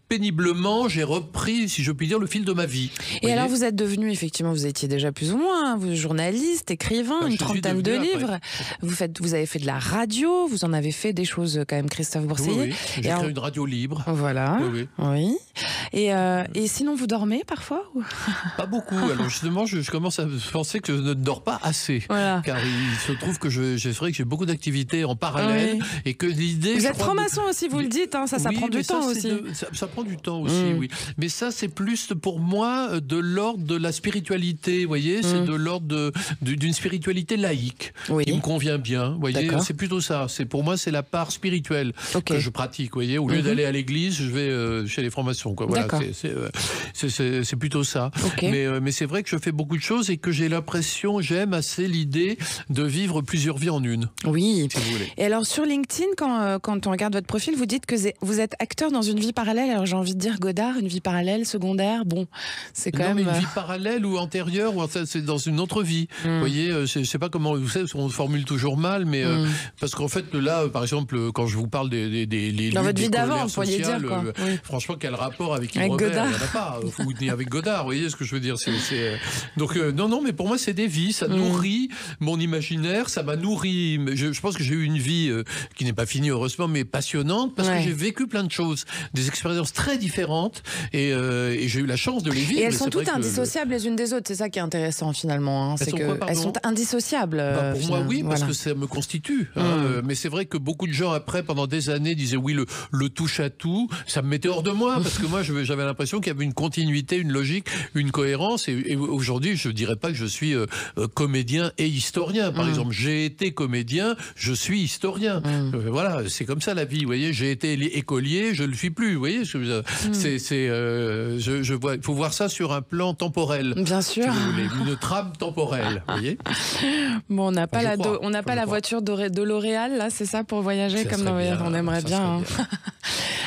péniblement, j'ai repris, si je puis dire, le fil de ma vie. Et alors, vous êtes devenu, effectivement, vous étiez déjà plus ou moins, hein, vous journaliste, écrivain, une trentaine de livres. Vous avez fait de la radio, vous en avez fait des choses quand même, Christophe Bourseiller. Oui. J'ai créé une radio libre. Voilà. Oui. Et sinon, vous dormez parfois ou... Pas beaucoup. Alors justement, je commence à penser que je ne dors pas assez. Voilà. Car il se trouve que c'est vrai que j'ai beaucoup d'activités en parallèle, et que l'idée... Vous êtes franc-maçon aussi, vous le dites, hein, ça prend du temps aussi. Ça prend du temps aussi, oui. Mais ça, c'est plus pour moi de l'ordre de la spiritualité, vous voyez, c'est de l'ordre d'une spiritualité laïque, qui me convient bien, vous voyez, c'est plutôt ça. Pour moi, c'est la part spirituelle que je pratique, vous voyez. Au lieu d'aller à l'église, je vais chez les francs-maçons, quoi. Voilà, c'est plutôt ça. Mais c'est vrai que je fais beaucoup de choses et que j'ai l'impression, j'aime assez l'idée de vivre plusieurs vies en une. Oui. Si vous voulez. Et alors sur LinkedIn, quand on regarde votre profil, vous dites que vous êtes acteur dans une vie parallèle. Alors j'ai envie de dire Godard, une vie parallèle, secondaire. Bon, c'est quand même... mais une vie parallèle ou antérieure, ou c'est dans une autre vie. Vous voyez, je sais pas comment, vous savez, on formule toujours mal, mais parce qu'en fait, là, par exemple, quand je vous parle des dans votre vie d'avant, vous pourriez dire, quoi. Franchement, quel rapport avec Yves Robert? Godard. Il n'y en a pas. Ni avec Godard, vous voyez ce que je veux dire. Donc, non, mais pour moi, c'est des vies. Ça nourrit mon imaginaire, ça m'a nourri. Je pense que j'ai eu une vie qui n'est pas finie, heureusement, mais passionnante, parce que j'ai vécu plein de choses, des expériences très différentes, et j'ai eu la chance de les vivre. Et elles sont toutes indissociables les unes des autres, c'est ça qui est intéressant finalement. Hein. Elles sont indissociables. Pour moi, oui, parce que ça me constitue. Mais c'est vrai que beaucoup de gens, après, pendant des années, disaient oui, le touche-à-tout, ça me mettait hors de moi, parce que moi, j'avais l'impression qu'il y avait une continuité, une logique, une cohérence. Et aujourd'hui, je ne dirais pas que je suis comédien et historien. Par exemple, j'ai été comédien, je suis historien. Voilà, c'est comme ça la vie. Vous voyez, j'ai été écolier, je ne le suis plus. Vous voyez, il faut voir ça sur un plan temporel. Bien sûr. Si vous voulez, une trame temporelle. Vous voyez. Bon, on n'a pas la voiture de L'Oréal, là, c'est ça, pour voyager comme dans Voyage, on aimerait bien.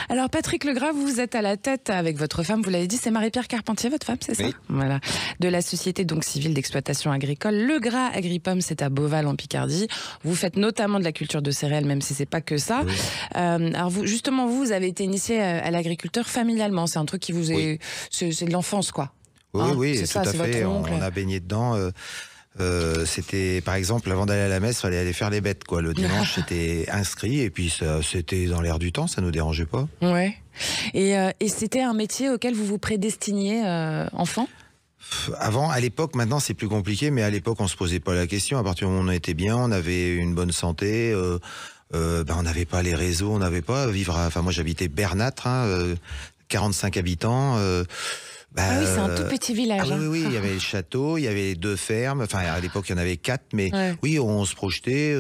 Alors, Patrick Legras, vous êtes à la tête avec votre femme, vous l'avez dit, c'est Marie-Pierre Carpentier, votre femme, c'est ça? Voilà. De la société donc civile d'exploitation agricole Legras Agripom, c'est à Beauval en Picardie. Vous faites notamment de la culture de céréales, même si c'est pas que ça. Alors vous avez été initié à l'agriculture familialement. C'est un truc qui vous est, c'est de l'enfance, quoi. Oui, c'est tout ça, à fait. On a baigné dedans. C'était, par exemple, avant d'aller à la messe, il fallait aller faire les bêtes, quoi. Le dimanche, c'était inscrit, et puis c'était dans l'air du temps, ça nous dérangeait pas. Ouais. Et c'était un métier auquel vous vous prédestiniez enfant? Avant, à l'époque, maintenant c'est plus compliqué, mais à l'époque on se posait pas la question. À partir du moment où on était bien, on avait une bonne santé, on n'avait pas les réseaux, on n'avait pas à vivre. Enfin, moi j'habitais Bernâtre, 45 habitants. oui, c'est un tout petit village. Oui, il y avait le château, il y avait 2 fermes. Enfin, à l'époque, il y en avait 4, mais oui, on se projetait.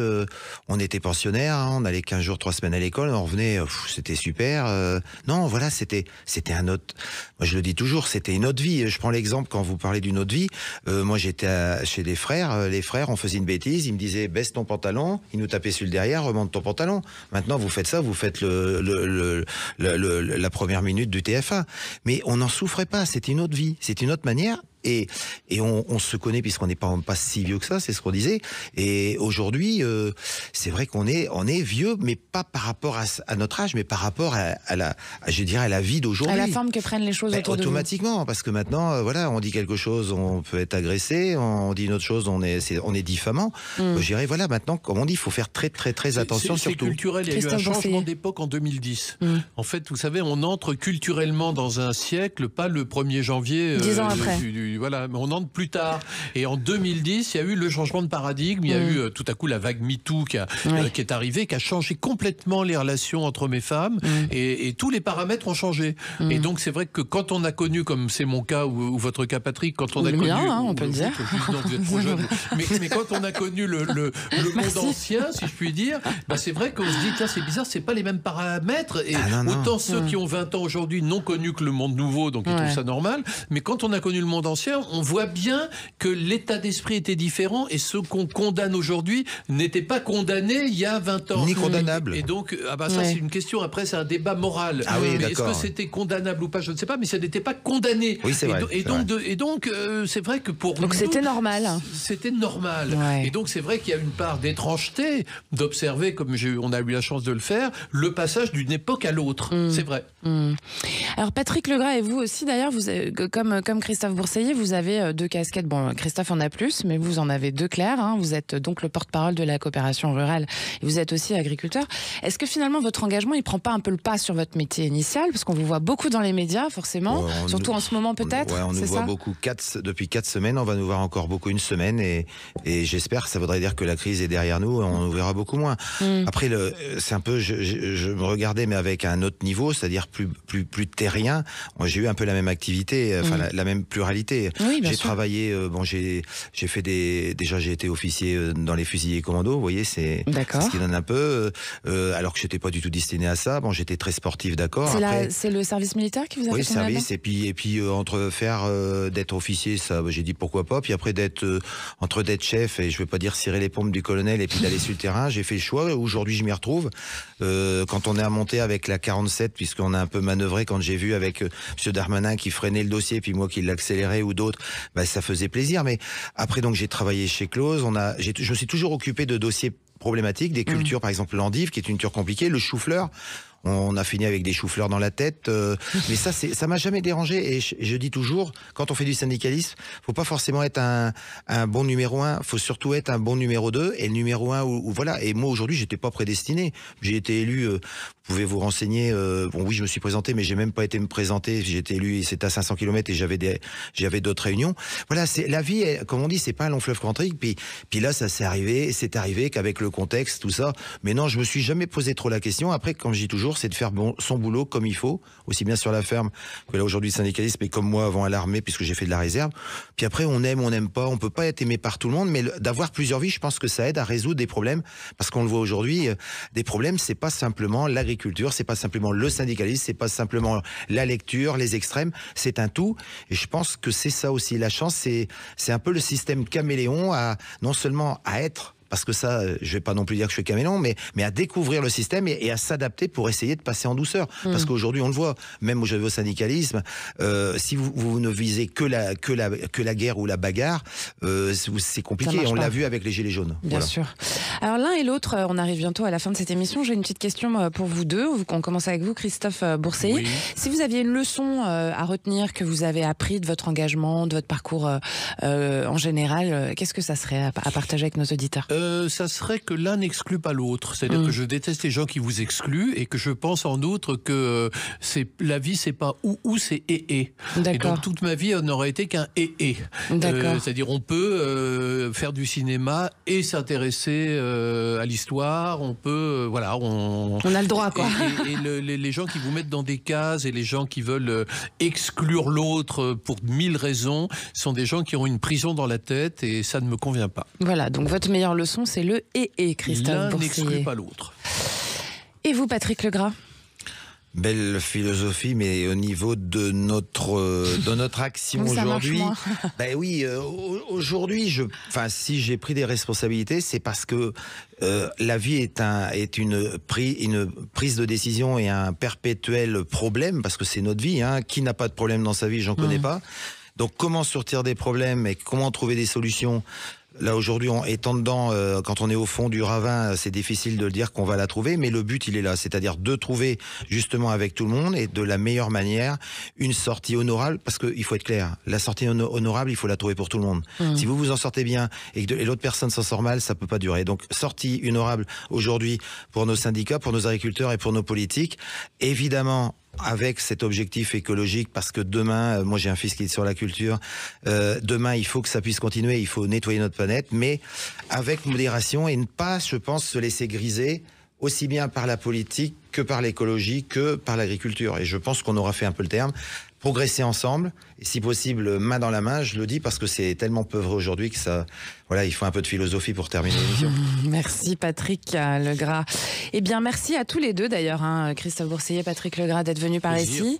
On était pensionnaires, on allait 15 jours, 3 semaines à l'école, on revenait, c'était super. Non, voilà, c'était un autre. Moi, je le dis toujours, c'était une autre vie. Je prends l'exemple quand vous parlez d'une autre vie. Moi, j'étais chez des frères. Les frères, on faisait une bêtise. Ils me disaient baisse ton pantalon. Ils nous tapaient sur le derrière, remonte ton pantalon. Maintenant, vous faites ça, vous faites la première minute du TF1. Mais on n'en souffrait pas. C'était une autre vie, c'est une autre manière. Et on se connaît puisqu'on n'est pas si vieux que ça, c'est ce qu'on disait. Et aujourd'hui, c'est vrai qu'on est vieux, mais pas par rapport à notre âge, mais par rapport à la vie d'aujourd'hui. À la forme que prennent les choses autour de nous. Automatiquement, parce que maintenant, voilà, on dit quelque chose, on peut être agressé, on dit une autre chose, on est diffamant. Je dirais, voilà, maintenant, comme on dit, il faut faire très, très, très attention surtout. C'est culturel, il y a eu un changement d'époque en 2010. En fait, vous savez, on entre culturellement dans un siècle, pas le 1er janvier 10 ans après. voilà, mais on entre plus tard. Et en 2010, il y a eu le changement de paradigme. Il y a eu tout à coup la vague MeToo qui est arrivée, qui a changé complètement les relations entre hommes et femmes, et tous les paramètres ont changé. Et donc c'est vrai que quand on a connu, comme c'est mon cas ou votre cas Patrick, quand on a connu, on peut le dire. Non, vous êtes trop jeune. Mais quand on a connu le monde ancien, si je puis dire, bah c'est vrai qu'on se dit tiens, c'est bizarre, c'est pas les mêmes paramètres. Et autant ceux qui ont 20 ans aujourd'hui n'ont connu que le monde nouveau, donc ils trouvent ça normal. Mais quand on a connu le monde ancien, on voit bien que l'état d'esprit était différent, et ceux qu'on condamne aujourd'hui n'étaient pas condamnés il y a 20 ans. Ni condamnables. Et donc, ça c'est une question, après c'est un débat moral. Ah oui, mais est-ce que c'était condamnable ou pas, je ne sais pas, mais ça n'était pas condamné. Oui, c'est vrai. Et donc, c'est vrai que pour donc c'était normal. C'était normal. Et donc c'est vrai qu'il y a une part d'étrangeté d'observer, comme on a eu la chance de le faire, le passage d'une époque à l'autre. C'est vrai. Alors Patrick Legras, et vous aussi d'ailleurs, comme Christophe Bourseiller, vous avez deux casquettes. Bon, Christophe en a plus, mais vous en avez deux claires. Hein. Vous êtes donc le porte-parole de la coopération rurale et vous êtes aussi agriculteur. Est-ce que finalement votre engagement, il prend pas un peu le pas sur votre métier initial, parce qu'on vous voit beaucoup dans les médias, forcément, surtout en ce moment peut-être. On nous voit beaucoup depuis 4 semaines. On va nous voir encore beaucoup une semaine, et j'espère que ça voudrait dire que la crise est derrière nous. On nous verra beaucoup moins. Après, c'est un peu, je me regardais, mais avec un autre niveau, c'est-à-dire plus terrien. J'ai eu un peu la même activité, enfin la même pluralité. Oui, j'ai travaillé, j'ai fait déjà j'ai été officier dans les fusiliers commandos. Vous voyez, c'est ce qui donne un peu. Alors que j'étais pas du tout destiné à ça. Bon, j'étais très sportif, d'accord. C'est le service militaire qui vous a fait tomber service. Et puis entre d'être officier, ça, j'ai dit pourquoi pas. Puis après entre d'être chef, et je vais pas dire cirer les pompes du colonel, et puis d'aller sur le terrain, j'ai fait le choix. Aujourd'hui, je m'y retrouve. Quand on est monté avec la 47, puisqu'on a un peu manœuvré, quand j'ai vu avec M. Darmanin qui freinait le dossier, puis moi qui l'accélérais, ou d'autres, ça faisait plaisir. Mais après, donc, j'ai travaillé chez Close. Je me suis toujours occupé de dossiers problématiques, des cultures, par exemple l'endive, qui est une culture compliquée, le chou-fleur. On a fini avec des choux-fleurs dans la tête, mais ça m'a jamais dérangé. Et je dis toujours, quand on fait du syndicalisme, faut pas forcément être un bon numéro 1, faut surtout être un bon numéro 2, et le numéro 1 voilà. Et moi aujourd'hui, j'étais pas prédestiné. J'ai été élu. Vous pouvez vous renseigner. Oui, je me suis présenté, mais j'ai même pas été me présenter. J'ai été élu, et c'était à 500 km, et j'avais d'autres réunions. Voilà, c'est la vie. Comme on dit, c'est pas un long fleuve tranquille. Puis là, ça c'est arrivé qu'avec le contexte, tout ça. Mais non, je me suis jamais posé trop la question. Après, comme je dis toujours, c'est de faire son boulot comme il faut, aussi bien sur la ferme que là aujourd'hui le syndicalisme, et comme moi avant à l'armée, puisque j'ai fait de la réserve. Puis après, on aime, on n'aime pas, on peut pas être aimé par tout le monde, mais d'avoir plusieurs vies, je pense que ça aide à résoudre des problèmes, parce qu'on le voit aujourd'hui, des problèmes, c'est pas simplement l'agriculture, c'est pas simplement le syndicalisme, c'est pas simplement la lecture, les extrêmes, c'est un tout. Et je pense que c'est ça aussi la chance, c'est un peu le système caméléon, non seulement à être, parce que ça, je vais pas non plus dire que je suis caméléon, mais à découvrir le système et à s'adapter pour essayer de passer en douceur. Parce qu'aujourd'hui, on le voit, même au syndicalisme, si vous ne visez que la guerre ou la bagarre, c'est compliqué. On l'a vu avec les Gilets jaunes. Bien sûr. Alors l'un et l'autre, on arrive bientôt à la fin de cette émission. J'ai une petite question pour vous deux. On commence avec vous, Christophe Bourseiller. Oui. Si vous aviez une leçon à retenir que vous avez appris de votre engagement, de votre parcours en général, qu'est-ce que ça serait à partager avec nos auditeurs ? Ça serait que l'un n'exclut pas l'autre. C'est-à-dire que je déteste les gens qui vous excluent, et que je pense en outre que la vie, c'est pas ou, c'est et. Et donc toute ma vie, on n'aurait été qu'un et. C'est-à-dire on peut faire du cinéma et s'intéresser à l'histoire. On peut, on a le droit, quoi. Et les gens qui vous mettent dans des cases, et les gens qui veulent exclure l'autre pour 1000 raisons, sont des gens qui ont une prison dans la tête, et ça ne me convient pas. Voilà, donc votre meilleure leçon, c'est le et, Christophe Bourseiller. L'un n'exclut pas l'autre. Et vous, Patrick Legras ? Belle philosophie, mais au niveau de notre action aujourd'hui, aujourd'hui, si j'ai pris des responsabilités, c'est parce que la vie est une prise de décision et un perpétuel problème, parce que c'est notre vie. Qui n'a pas de problème dans sa vie, j'en connais pas. Donc comment sortir des problèmes et comment trouver des solutions? Là aujourd'hui, étant dedans, quand on est au fond du ravin, c'est difficile de le dire qu'on va la trouver, mais le but il est là, c'est-à-dire de trouver justement avec tout le monde, et de la meilleure manière, une sortie honorable, parce qu'il faut être clair, la sortie honorable, il faut la trouver pour tout le monde. Si vous vous en sortez bien et que l'autre personne s'en sort mal, ça peut pas durer. Donc sortie honorable aujourd'hui pour nos syndicats, pour nos agriculteurs et pour nos politiques. Évidemment, avec cet objectif écologique, parce que demain, moi j'ai un fils qui est sur la culture, demain il faut que ça puisse continuer, il faut nettoyer notre planète, mais avec modération et ne pas, je pense, se laisser griser aussi bien par la politique que par l'écologie, que par l'agriculture. Et je pense qu'on aura fait un peu le terme. Progresser ensemble, et si possible, main dans la main, je le dis parce que c'est tellement peu vrai aujourd'hui que ça, voilà, il faut un peu de philosophie pour terminer l'émission. Merci Patrick Legras. Eh bien, merci à tous les deux d'ailleurs, hein, Christophe Bourseiller, Patrick Legras, d'être venus par ici.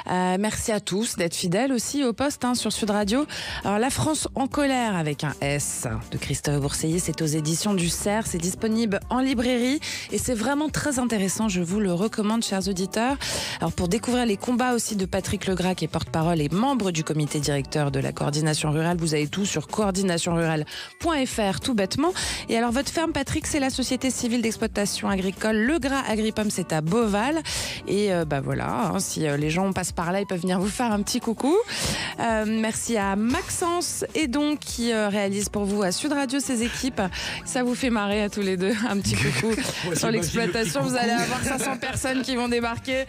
Merci à tous d'être fidèles aussi au poste sur Sud Radio. Alors, La France en colère avec un S de Christophe Bourseiller, c'est aux éditions du Cerf, c'est disponible en librairie et c'est vraiment très intéressant, je vous le recommande, chers auditeurs. Alors, pour découvrir les combats aussi de Patrick Legras, qui est porte-parole et membre du comité directeur de la coordination rurale. Vous avez tout sur coordinationrurale.fr, tout bêtement. Et alors, votre ferme, Patrick, c'est la société civile d'exploitation agricole Legras Agripom, c'est à Beauval. Et voilà, si les gens passent par là, ils peuvent venir vous faire un petit coucou. Merci à Maxence et donc qui réalise pour vous à Sud Radio ses équipes. Ça vous fait marrer à tous les deux, un petit coucou sur l'exploitation. Vous allez avoir 500 personnes qui vont débarquer.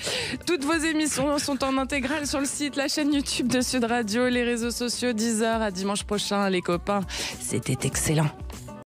Toutes vos émissions sont en intégrale sur le site, la chaîne YouTube de Sud Radio, les réseaux sociaux, 10h à dimanche prochain, les copains. C'était excellent.